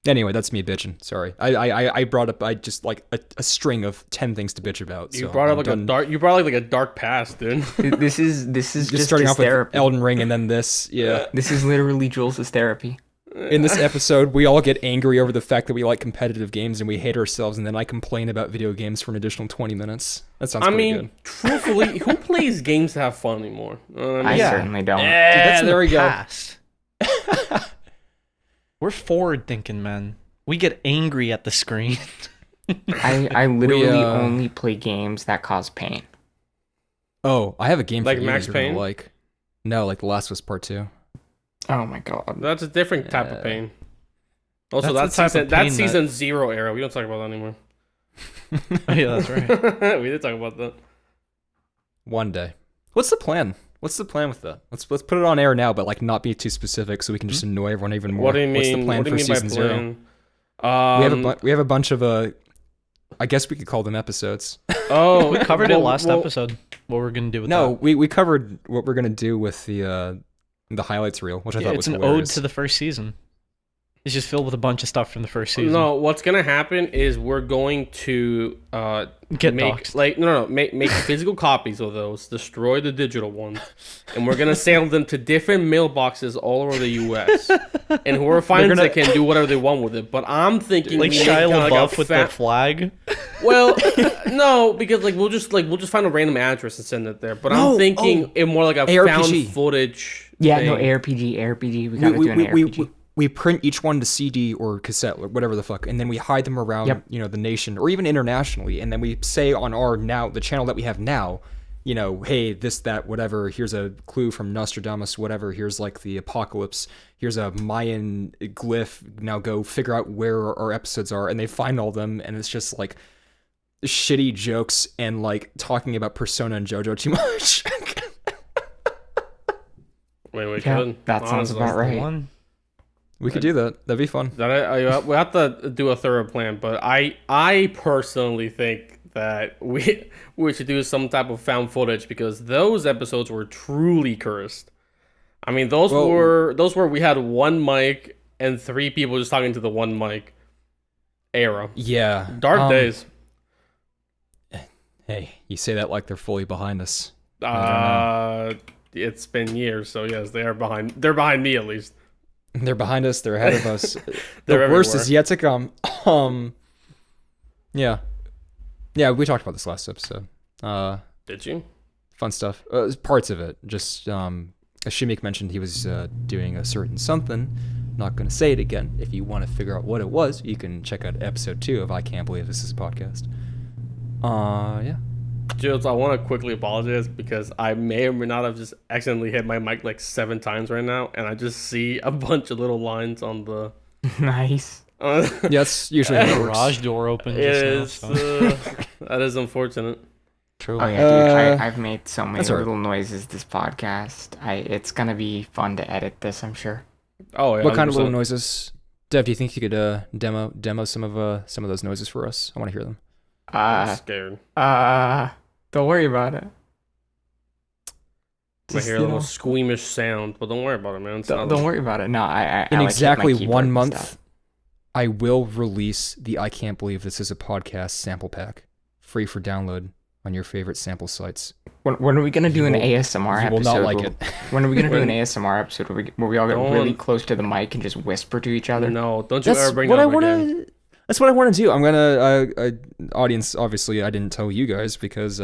Anyway, that's me bitching. Sorry, I brought up a string of 10 things to bitch about. You brought up a dark past, dude. This is just starting off therapy. with Elden Ring and then this. Yeah, this is literally Jules' therapy. In this episode, we all get angry over the fact that we like competitive games and we hate ourselves, and then I complain about video games for an additional 20 minutes. That sounds pretty good. Truthfully, who plays games to have fun anymore? I certainly don't. Dude, there we go. We're forward thinking, man. We get angry at the screen. I literally only play games that cause pain. Oh, I have a game Like for you Max that you're gonna Payne? like. No, like The Last of Us Part 2. Oh my god. That's a different type of pain. Also, That's that's the type of that's pain season 0 era. We don't talk about that anymore. Oh, yeah, that's right. We did talk about that. One day. What's the plan? What's the plan with that? Let's put it on air now, but like not be too specific, so we can just annoy everyone even more. What do you mean? What's the plan what do for you mean by season 0? plan? We have a bunch of I guess we could call them episodes. Oh, We covered it last episode. What we're gonna do with No, that? we covered what we're gonna do with the highlights reel, which I thought It's was an hilarious. ode to the first season. It's just filled with a bunch of stuff from the first season. No, what's gonna happen is we're going to Get make doxed. make physical copies of those, destroy the digital ones, and we're gonna sell them to different mailboxes all over the U.S. And whoever finds it can do whatever they want with it. But I'm thinking Like we make Shia kinda like a LaBeouf with the fa- flag. Well, no, because we'll just find a random address and send it there. But I'm thinking it more like a ARPG. found footage. Yeah, thing. no, ARPG. We gotta do an ARPG. We print each one to CD or cassette, or whatever the fuck, and then we hide them around, the nation or even internationally, and then we say on the channel that we have now, hey, this, that, whatever. Here's a clue from Nostradamus, whatever. Here's like the apocalypse. Here's a Mayan glyph. Now go figure out where our episodes are, and they find all of them, and it's just like shitty jokes and like talking about Persona and JoJo too much. Wait, we Yeah, could. that sounds about right. We could do that. That'd be fun. We have to do a thorough plan, but I personally think that we should do some type of found footage because those episodes were truly cursed. I mean, those were we had one mic and 3 people just talking to the one mic era. Yeah. Dark days. Hey, you say that like they're fully behind us. It's been years, so yes, they're behind me at least. They're behind us. They're ahead of us. They're the worst everywhere. is yet to come. Yeah. We talked about this last episode. Did you? Fun stuff. Parts of it. Just as Shimik mentioned, he was doing a certain something. Not going to say it again. If you want to figure out what it was, you can check out episode 2 of I Can't Believe This Is a Podcast. Yeah. Jules, I want to quickly apologize because I may or may not have just accidentally hit my mic like 7 times right now, and I just see a bunch of little lines on the. Nice. Yeah, that's usually how it works. Garage door open. It Just is. now, so. That is unfortunate. True. Oh yeah, dude. I've made so many that's all right. little noises this podcast. It's gonna be fun to edit this, I'm sure. Oh yeah. What kind of 100%. little noises? Dev, do you think you could demo some of those noises for us? I want to hear them. I'm scared. Don't worry about it. I hear a little squeamish sound, but don't worry about it, man. It's not- Don't worry about it. No, I In like exactly hit my 1 keyboard and month, stuff. I will release the I Can't Believe This Is a Podcast sample pack, free for download on your favorite sample sites. When are we gonna do an ASMR You episode? will not like it. When are we gonna do an ASMR episode where we all get really Don't- close to the mic and just whisper to each other? No, don't you That's ever bring what that I up want again. to. That's what I want to do. I'm gonna, audience. Obviously, I didn't tell you guys because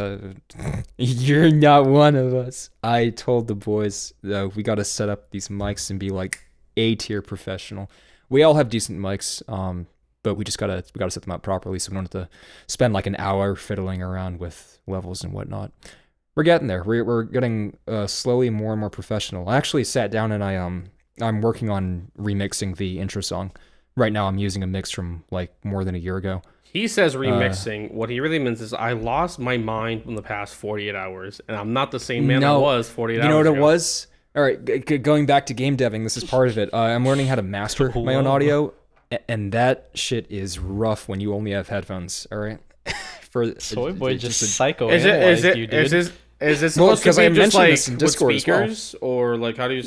you're not one of us. I told the boys we got to set up these mics and be like A-tier professional. We all have decent mics, but we gotta set them up properly so we don't have to spend like an hour fiddling around with levels and whatnot. We're getting there. We're getting slowly more and more professional. I actually sat down and I'm working on remixing the intro song. Right now, I'm using a mix from like more than a year ago. He says remixing. What he really means is I lost my mind in the past 48 hours, and I'm not the same man I was 48 hours ago. You know what it was? All right, going back to game deving, this is part of it. I'm learning how to master my own audio, and that shit is rough when you only have headphones. All right, Soy boy just Is psychoanalyzed it you, is dude. this Well, supposed to 'cause I be just mentioned like this in with Discord as well. speakers, or like how do you?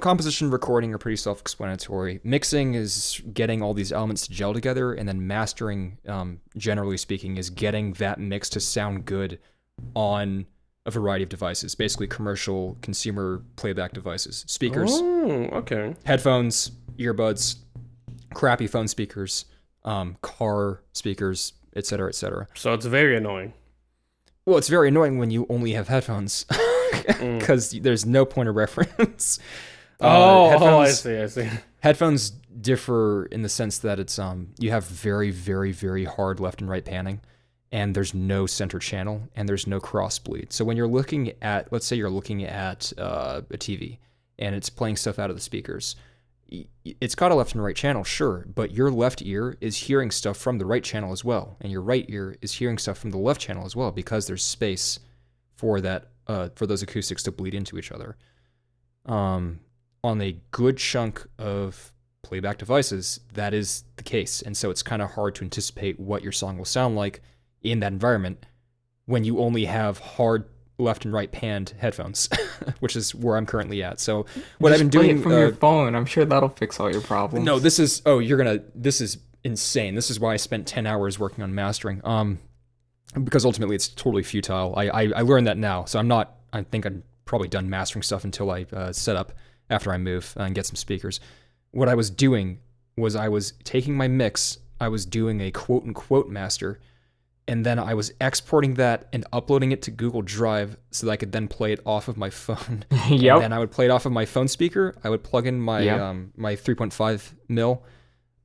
Composition, recording are pretty self-explanatory. Mixing is getting all these elements to gel together, and then mastering, generally speaking, is getting that mix to sound good on a variety of devices, basically commercial, consumer playback devices, speakers, Oh, okay. headphones, earbuds, crappy phone speakers, car speakers, etc., etc. So it's very annoying. Well, it's very annoying when you only have headphones because there's no point of reference. I see. Headphones differ in the sense that it's you have very, very, very hard left and right panning, and there's no center channel, and there's no cross bleed. So when you're looking at, let's say you're looking at a TV, and it's playing stuff out of the speakers, it's got a left and right channel, sure, but your left ear is hearing stuff from the right channel as well, and your right ear is hearing stuff from the left channel as well, because there's space for that, for those acoustics to bleed into each other. On a good chunk of playback devices, that is the case, and so it's kind of hard to anticipate what your song will sound like in that environment when you only have hard left and right panned headphones, which is where I'm currently at. So what I've been doing it from your phone, I'm sure that'll fix all your problems. No, this is this is insane. This is why I spent 10 hours working on mastering. Because ultimately it's totally futile. I learned that now, so I think I'm probably done mastering stuff until I set up after I move and get some speakers. What I was doing was I was taking my mix, I was doing a quote unquote master, and then I was exporting that and uploading it to Google Drive so that I could then play it off of my phone. Yep. And then I would play it off of my phone speaker. I would plug in my my 3.5 mil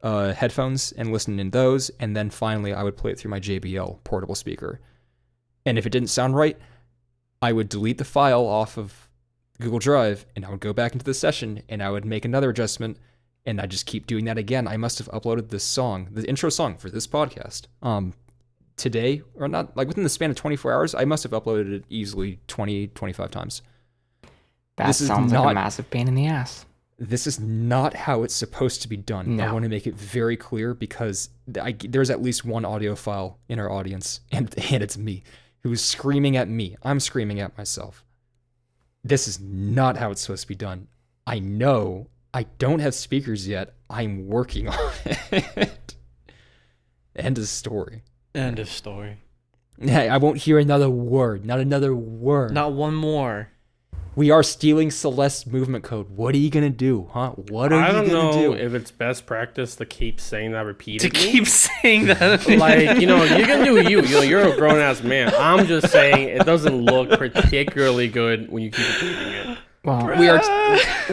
headphones and listen in those, and then finally I would play it through my JBL portable speaker. And if it didn't sound right, I would delete the file off of Google Drive, and I would go back into the session, and I would make another adjustment, and I just keep doing that again. I must have uploaded this song, the intro song for this podcast, today, or not, like within the span of 24 hours, I must have uploaded it easily 20, 25 times. That sounds like a massive pain in the ass. This is not how it's supposed to be done. No. I want to make it very clear, because there's at least one audiophile in our audience, and it's me, who's screaming at me. I'm screaming at myself. This is not how it's supposed to be done. I know. I don't have speakers yet. I'm working on it. End of story. End of story. Hey, I won't hear another word. Not another word. Not one more. We are stealing Celeste's movement code. What are you gonna do, huh? What are you gonna do? I don't know if it's best practice to keep saying that repeatedly. To keep saying that. Like, you can do you. You're a grown ass man. I'm just saying it doesn't look particularly good when you keep repeating it. Well,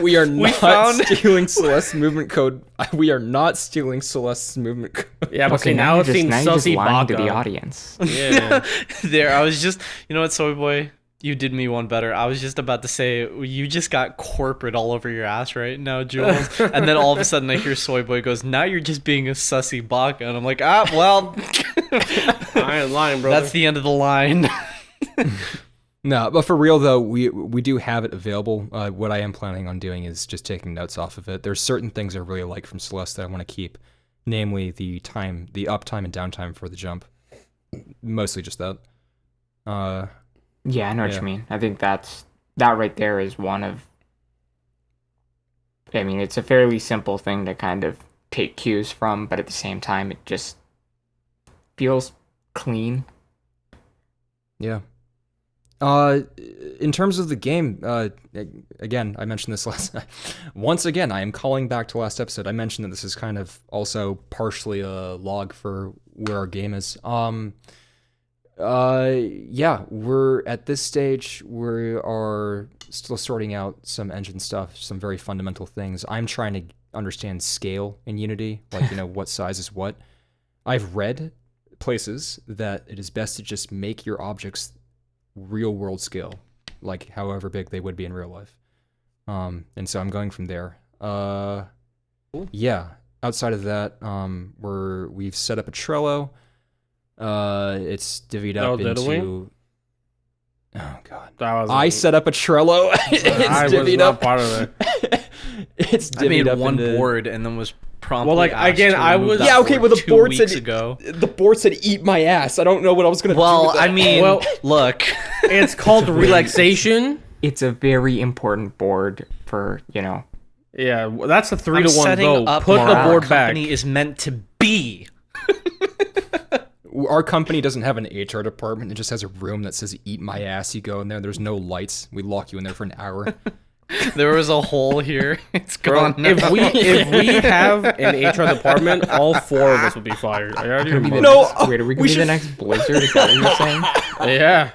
we are not stealing Celeste's movement code. We are not stealing Celeste's movement code. Yeah, but okay, now it seems sussy lying to baka. the audience. Yeah. There, I was just, you know what, Soy Boy? You did me one better. I was just about to say, you just got corporate all over your ass right now, Jules. And then all of a sudden I hear Soy Boy goes, now you're just being a sussy baka. And I'm like, well. I ain't lying, bro. That's the end of the line. No, but for real though, we do have it available. What I am planning on doing is just taking notes off of it. There's certain things I really like from Celeste that I want to keep, namely the uptime and downtime for the jump. Mostly just that. Yeah, I know what you mean. I think that right there is one of... I mean, it's a fairly simple thing to kind of take cues from, but at the same time, it just feels clean. Yeah. In terms of the game, again, I mentioned this last night. Once again, I am calling back to last episode. I mentioned that this is kind of also partially a log for where our game is. Yeah, we're at this stage. We are still sorting out some engine stuff, some very fundamental things. I'm trying to understand scale in Unity, like, what size is what. I've read places that it is best to just make your objects real world scale, like however big they would be in real life. And so I'm going from there. Yeah, outside of that, we've set up a Trello. It's divvied up into... Oh god. I set up a Trello. I was not part of it. It's divvied I made up one into... board and then was promptly Well, like, asked again, to I remove was- that Yeah, okay, board but the 2 board weeks said ago. the board said eat my ass. I don't know what I was gonna do Well, with that. I mean, Well- look. It's called relaxation. It's a very important board for, Yeah, well, that's a 3 I'm to 1 setting vote. up Put what the our board back. company is meant to be. Our company doesn't have an HR department. It just has a room that says eat my ass. You go in there. There's no lights. We lock you in there for an hour. There was a hole here. It's gone now. If we have an HR department, all 4 of us would be fired. I already No, Wait, are we we going to be the should- next Blizzard? Is that what you're saying? Yeah.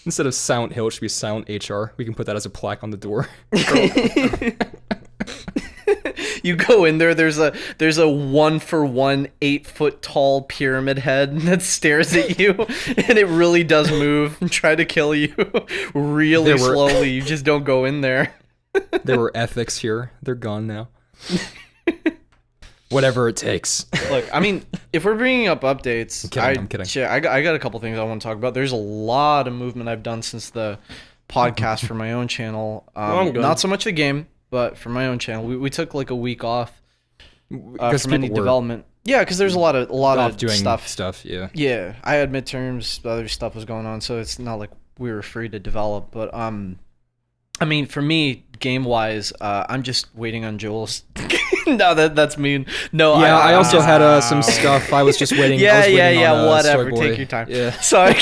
Instead of Silent Hill, it should be Silent HR. We can put that as a plaque on the door. You go in there. There's a 1-for-1 8-foot tall pyramid head that stares at you, and it really does move and try to kill you really slowly. You just don't go in there. There were ethics here. They're gone now. Whatever it takes. Look, I mean, if we're bringing up updates, I'm kidding. Shit, I got a couple things I want to talk about. There's a lot of movement I've done since the podcast for my own channel. Not so much the game, but for my own channel. We took like a week off from any development. Yeah, because there's a lot of doing stuff. Yeah. Yeah, I had midterms, other stuff was going on, so it's not like we were free to develop. But I mean, for me, game-wise, I'm just waiting on Jules. No, that's mean. No, yeah, I also had some stuff. I was just waiting. Yeah, whatever. Soy Boy. Take your time. Yeah. Sorry.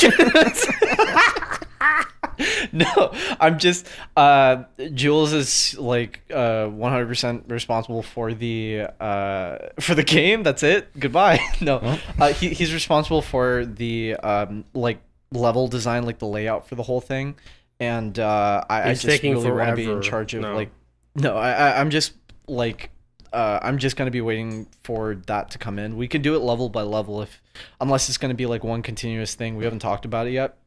No, I'm just Jules is like 100% responsible for the game. That's it. Goodbye. No, he's responsible for the like level design, like the layout for the whole thing, and I just really want to be in charge of I'm just like I'm just gonna be waiting for that to come in. We can do it level by level unless it's gonna be like one continuous thing. We haven't talked about it yet.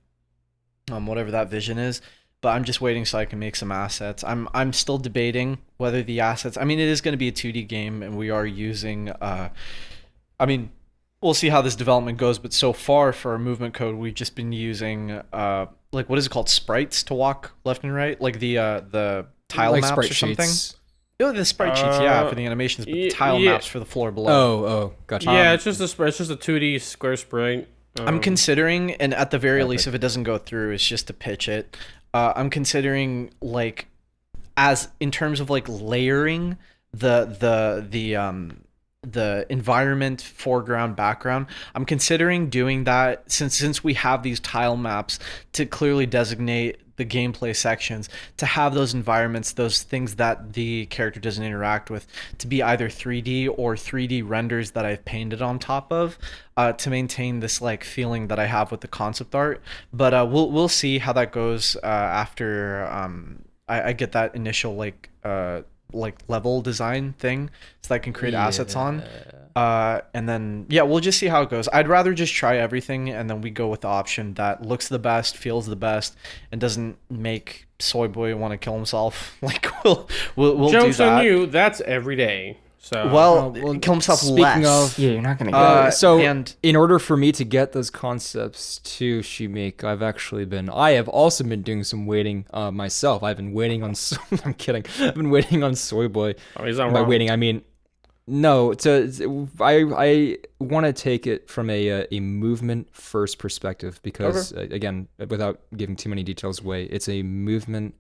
Whatever that vision is, but I'm just waiting so I can make some assets. I'm still debating whether the assets. I mean, it is going to be a 2D game, and we are using. I mean, we'll see how this development goes, but so far for our movement code, we've just been using like what is it called, sprites to walk left and right, like the tile like maps or something. Sheets. Oh, the sprite sheets, yeah, for the animations, but the tile maps for the floor below. Oh, gotcha. Yeah, it's just a 2D square sprite. I'm considering, and at the very least, if it doesn't go through, it's just to pitch it. I'm considering, like, as in terms of like layering the environment, foreground, background. I'm considering doing that since we have these tile maps to clearly designate the gameplay sections, to have those environments, those things that the character doesn't interact with, to be either 3D or 3D renders that I've painted on top of, to maintain this like feeling that I have with the concept art. But we'll see how that goes after I get that initial like level design thing, so that I can create assets on. And then we'll just see how it goes. I'd rather just try everything, and then we go with the option that looks the best, feels the best, and doesn't make Soy Boy want to kill himself. Like we'll do that. Jokes on you. That's every day. So kill himself speaking less. of, Yeah, you're not gonna get and in order for me to get those concepts to Shimik, I have also been doing some waiting myself. I've been waiting on. I'm kidding. I've been waiting on Soy Boy. Oh, he's not By wrong. waiting, I mean. No, I want to take it from a movement first perspective because again, without giving too many details away, it's a movement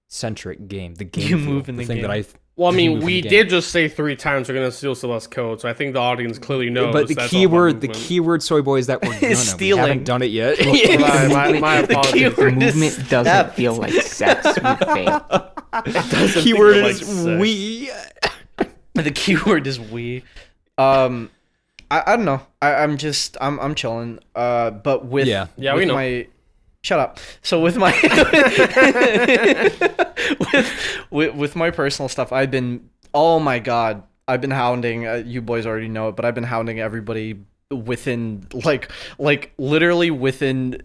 centric game. The game You feel, move in the thing game. that I. Well, I mean, move in we the did game. just say 3 times we're gonna steal Celeste's code, so I think the audience clearly knows. But the that's all about keyword, Soy Boy, is that we're gonna. stealing. We haven't done it yet. my apologies. keyword is movement doesn't step. feel like sex. You fail. Keyword feel like is sex. we. The keyword is we. I don't know. I'm chilling. But with Yeah, we with know. my shut up. So with my with my personal stuff, I've been hounding. You boys already know it, but I've been hounding everybody within like literally within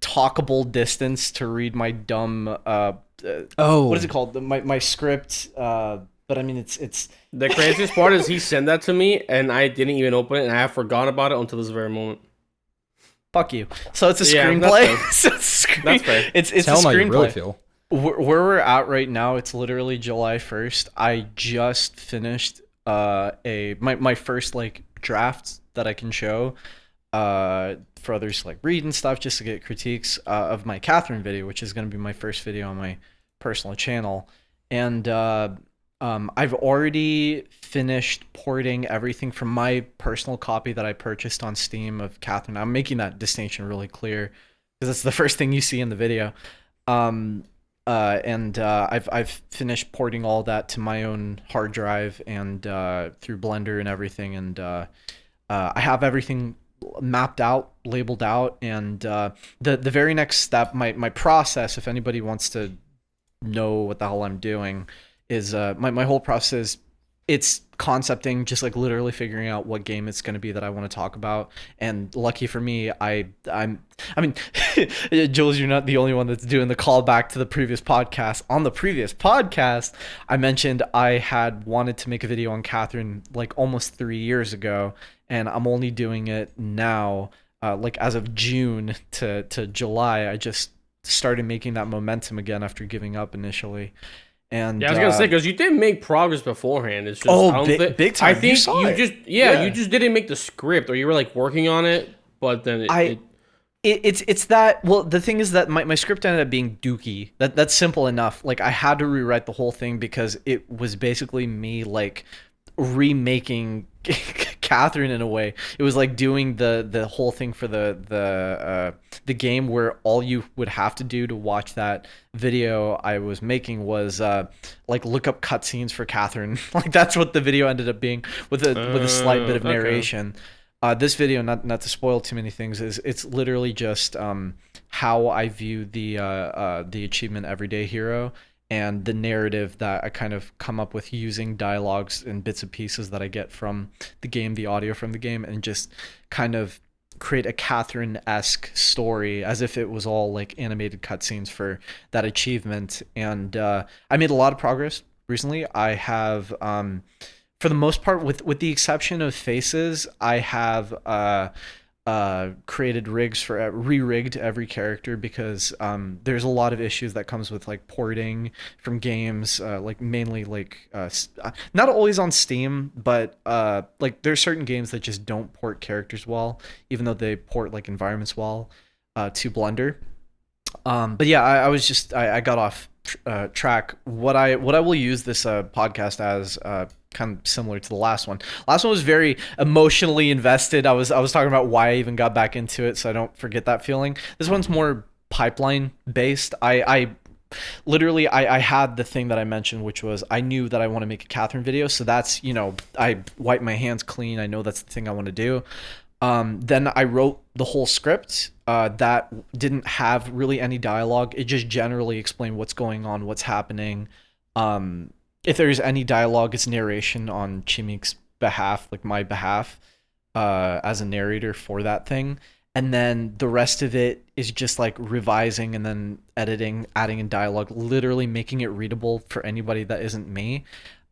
talkable distance to read my dumb what is it called? My script. But I mean, it's The craziest part is he sent that to me, and I didn't even open it, and I have forgotten about it until this very moment. fuck you. So it's a Yeah, screenplay. that's So it's a That's fair. It's Tell a them how you really screenplay. feel. Where we're at right now, it's literally July 1st. I just finished my first like draft that I can show for others to like read and stuff, just to get critiques of my Catherine video, which is going to be my first video on my personal channel. And I've already finished porting everything from my personal copy that I purchased on Steam of Catherine. I'm making that distinction really clear because it's the first thing you see in the video. I've finished porting all that to my own hard drive and through Blender and everything. And I have everything mapped out, labeled out, and the very next step, my process, if anybody wants to know what the hell I'm doing, is my whole process is it's concepting, just like literally figuring out what game it's going to be that I want to talk about. And lucky for me, I mean, Jules, you're not the only one that's doing the callback to the previous podcast. On the previous podcast, I mentioned I had wanted to make a video on Catherine like almost 3 years ago, and I'm only doing it now. Like as of June to July, I just started making that momentum again after giving up initially. And yeah, I was gonna say, because you did make progress beforehand. It's just big time. I think you you just didn't make the script, or you were like working on it, but then it's that. Well, the thing is that my script ended up being dookie. That's simple enough. Like I had to rewrite the whole thing because it was basically me like remaking Catherine in a way. It was like doing the whole thing for the game, where all you would have to do to watch that video I was making was like look up cutscenes for Catherine. Like that's what the video ended up being, with a slight bit of narration. Okay. This video, not to spoil too many things, it's literally just how I view the achievement Everyday Hero, and the narrative that I kind of come up with using dialogues and bits and pieces that I get from the game, the audio from the game, and just kind of create a Catherine-esque story as if it was all like animated cutscenes for that achievement. And I made a lot of progress recently. I have, for the most part, with the exception of faces, I have created rigs for re-rigged every character, because there's a lot of issues that comes with like porting from games, like mainly like not always on Steam, but like there's certain games that just don't port characters well, even though they port like environments well to Blender. But yeah, I got off track. What I will use this podcast as, kind of similar to the last one. Last one was very emotionally invested. I was talking about why I even got back into it, so I don't forget that feeling. This one's more pipeline based. I literally had the thing that I mentioned, which was I knew that I want to make a Catherine video, so that's, I wiped my hands clean. I know that's the thing I want to do. Then I wrote the whole script that didn't have really any dialogue. It just generally explained what's going on, what's happening. If there's any dialogue, it's narration on Chimik's behalf, like my behalf, as a narrator for that thing. And then the rest of it is just like revising and then editing, adding in dialogue, literally making it readable for anybody that isn't me.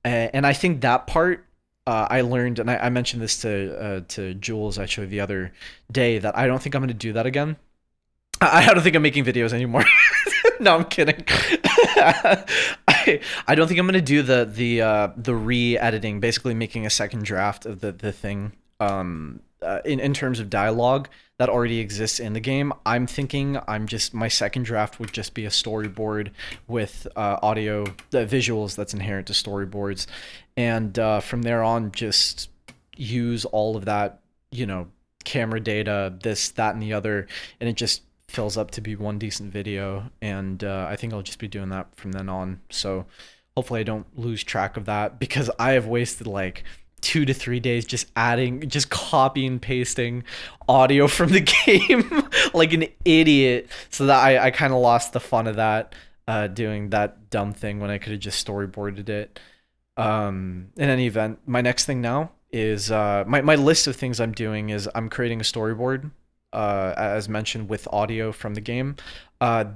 And I think that part I learned, and I mentioned this to Jules actually the other day, that I don't think I'm going to do that again. I don't think I'm making videos anymore. No, I'm kidding. I don't think I'm gonna do the re-editing, basically making a second draft of the thing in terms of dialogue that already exists in the game. I'm thinking my second draft would just be a storyboard with audio, the visuals that's inherent to storyboards, and from there on just use all of that, camera data, this, that, and the other, and it just fills up to be one decent video. And I think I'll just be doing that from then on. So hopefully I don't lose track of that, because I have wasted like 2 to 3 days just copy and pasting audio from the game like an idiot, so that I kind of lost the fun of that, doing that dumb thing when I could have just storyboarded it. In any event, my next thing now is my list of things I'm doing is I'm creating a storyboard, as mentioned, with audio from the game.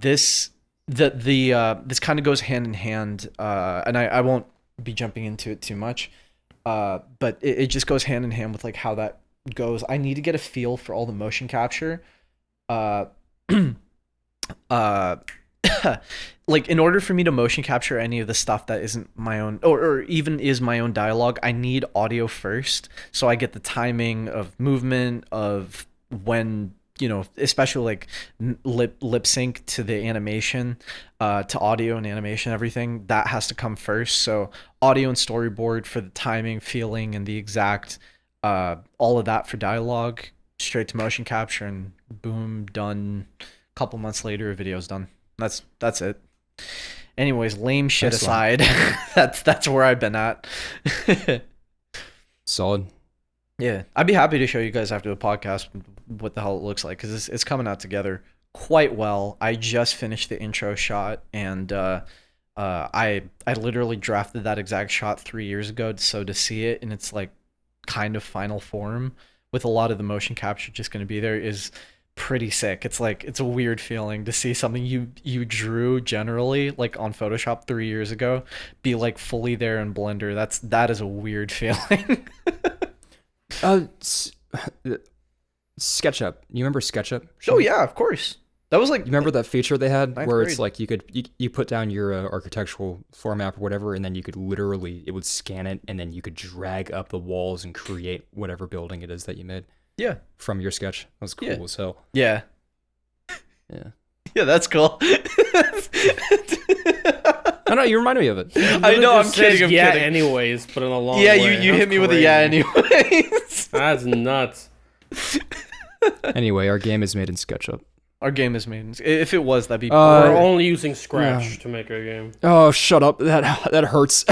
This kind of goes hand in hand, and I won't be jumping into it too much, but it just goes hand in hand with like how that goes. I need to get a feel for all the motion capture. Like in order for me to motion capture any of the stuff that isn't my own, or even is my own dialogue, I need audio first, so I get the timing of movement, of when, especially like lip sync to the animation, to audio and animation, everything that has to come first. So audio and storyboard for the timing, feeling, and the exact all of that for dialogue, straight to motion capture, and boom, done. A couple months later, a video's done. That's it. Anyways, lame shit aside, that's where I've been at. Solid. Yeah, I'd be happy to show you guys after the podcast what the hell it looks like, because it's coming out together quite well. I just finished the intro shot, and I literally drafted that exact shot 3 years ago, so to see it in its like kind of final form with a lot of the motion capture just going to be there is pretty sick. It's like it's a weird feeling to see something you drew generally like on Photoshop 3 years ago be like fully there in Blender. That is a weird feeling. SketchUp. You remember SketchUp? Oh yeah, of course. That was like, You remember that feature they had ninth where grade. it's like you put down your architectural floor map or whatever, and then you could literally, it would scan it, and then you could drag up the walls and create whatever building it is that you made yeah, from your sketch. That was cool Yeah. as hell. yeah, Yeah. yeah. That's cool. I know, you remind me of it. I know. I'm kidding. I'm yeah, kidding. anyways, but in a long Yeah, way. you That's hit me with a yeah, crazy. anyways. That's nuts. Anyway, our game is made in SketchUp. Our game is made. If it was, that'd be. We're Uh, only using Scratch to make our game. Oh, shut up. That hurts.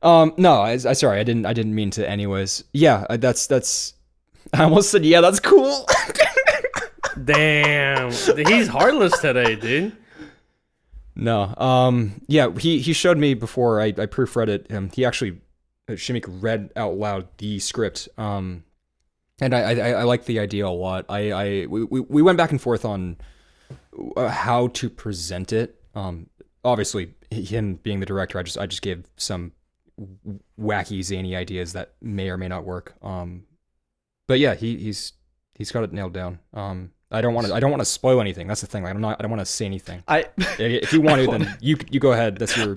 No, I sorry. I didn't mean to anyways. Yeah, that's I almost said yeah, that's cool. Damn, he's heartless today, dude. No. Yeah, he showed me before I proofread it. He actually Shimik read out loud the script. And I like the idea a lot. We went back and forth on how to present it. Obviously, him being the director, I just gave some wacky zany ideas that may or may not work. But yeah, he's got it nailed down. I don't want to spoil anything. That's the thing. Like, I don't want to say anything. If you want to, then you go ahead. That's your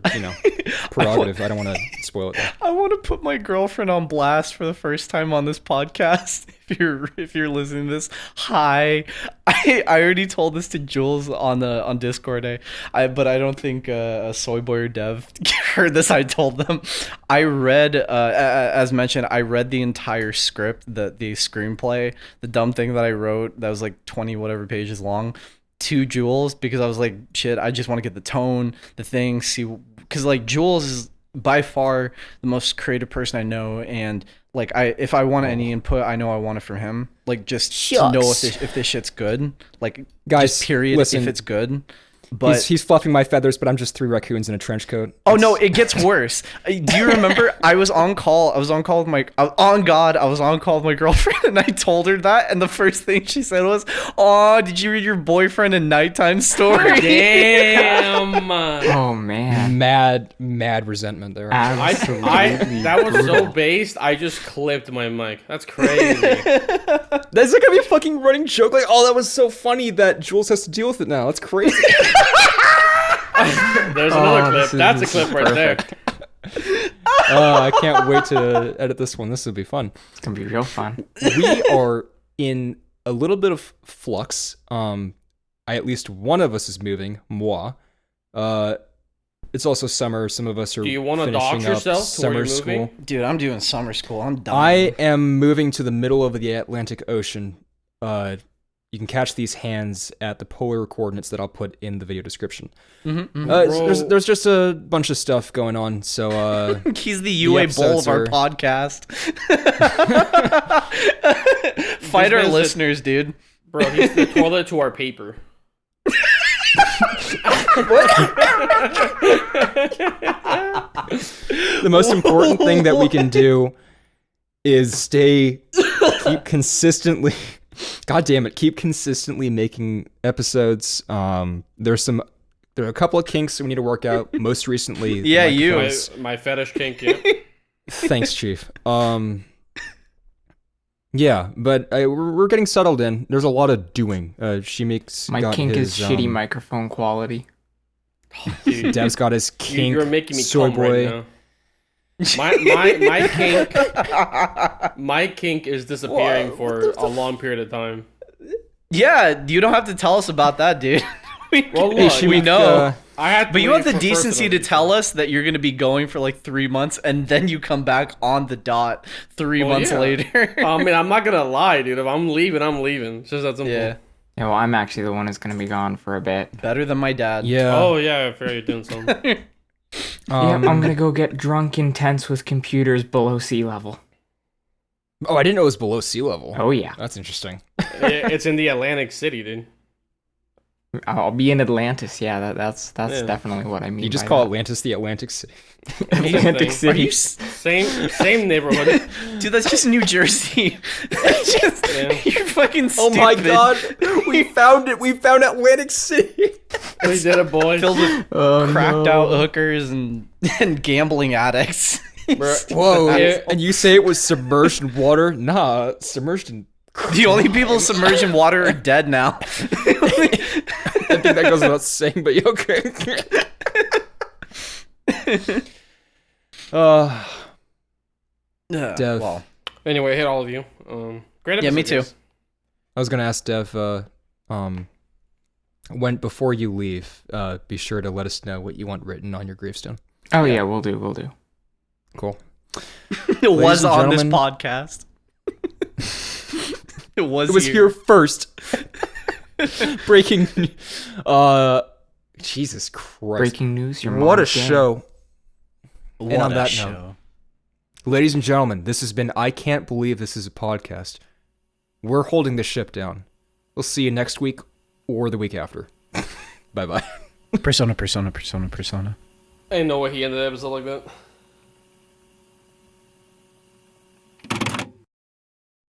prerogative. I don't want to spoil it though. I want to put my girlfriend on blast for the first time on this podcast. If you're listening to this, hi. I already told this to Jules on Discord. But I don't think Soy Boy or Dev heard this. I told them. I read as mentioned. I read the entire script, the screenplay, the dumb thing that I wrote that was like 20 whatever pages long, to Jules because I was like, shit. I just want to get the tone, the thing, see, because like Jules is by far the most creative person I know, and like if I want any input, I know I want it from him. Like just to know if this shit's good. Like Guys, just period, listen. if it's good. But He's fluffing my feathers, but I'm just 3 raccoons in a trench coat. oh no, it gets worse. Do you remember? I was on call with my girlfriend, and I told her that, and the first thing she said was, "Oh, did you read your boyfriend a nighttime story?" Damn. Oh man. Mad resentment there. Absolutely. That was so based. I just clipped my mic. That's crazy. That's like gonna be a fucking running joke. Like, oh, that was so funny that Jules has to deal with it now. That's crazy. There's another clip. That's a clip right there. I can't wait to edit this one. This will be fun. It's gonna be real fun. We are in a little bit of flux. At least one of us is moving. Moi. It's also summer. Some of us are. Do you want to finishing dox up yourself to summer where you're moving? school. Dude, I'm doing summer school. I'm done. I am moving to the middle of the Atlantic Ocean. You can catch these hands at the polar coordinates that I'll put in the video description. There's just a bunch of stuff going on, so He's the UA Bull of our episodes podcast. Fight our man's listeners, dude. Bro, he's the toilet to our paper. the most important thing that we can do is keep consistently. God damn it! Keep consistently making episodes. There are a couple of kinks we need to work out. Most recently, the Yeah, you. microphones. My fetish kink, yeah. Thanks, Chief. Yeah, but we're getting settled in. There's a lot of doing. My got kink is his, shitty microphone quality. Dude, Dev's got his kink. you're making me soy come boy. right now. My kink, my kink is disappearing for a long period of time. Yeah, you don't have to tell us about that, dude. Well, Hey, look, Shimik, know. I had to But you wait have the for decency to personal tell us that you're going to be going for like 3 months, and then you come back on the dot 3 Well, months yeah. later. I mean, I'm not gonna lie, dude. If I'm leaving, I'm leaving. It's just that simple. Yeah, Yeah, well, I'm actually the one who's gonna be gone for a bit. better than my dad. Yeah. Oh yeah, I figured you're doing something. Yeah, I'm gonna go get drunk intense with computers below sea level. Oh, I didn't know it was below sea level. Oh yeah. That's interesting. It's in the Atlantic City, dude. I'll be in Atlantis. Yeah, that's Yeah. definitely what I mean. You just by call that. Atlantis the Atlantic City. Atlantic Same thing. Are City. you Same neighborhood. dude? That's just New Jersey. It's just, Yeah. You're fucking Oh stupid. my god, we found it. We found Atlantic City. We did it, boys. Filled with Oh, cracked no. out hookers and and gambling addicts. Whoa, Yeah. and you say it was submerged in water? Nah, submerged in... The only people submerged in water are dead now. I think that goes without saying, but okay. Dev. Well, Anyway, I hate all of you. Great episode. Yeah, me too. guys. I was gonna ask Dev, when before you leave, be sure to let us know what you want written on your gravestone. Oh yeah, we'll do. Cool. it was and on this gentlemen- podcast. It was here first. Breaking. Jesus Christ. Breaking news. Your What a mom's dead. show. What And on a that show. note, ladies and gentlemen, this has been I Can't Believe This Is a Podcast. We're holding the ship down. We'll see you next week or the week after. Bye-bye. Persona. I didn't know why he ended the episode like that.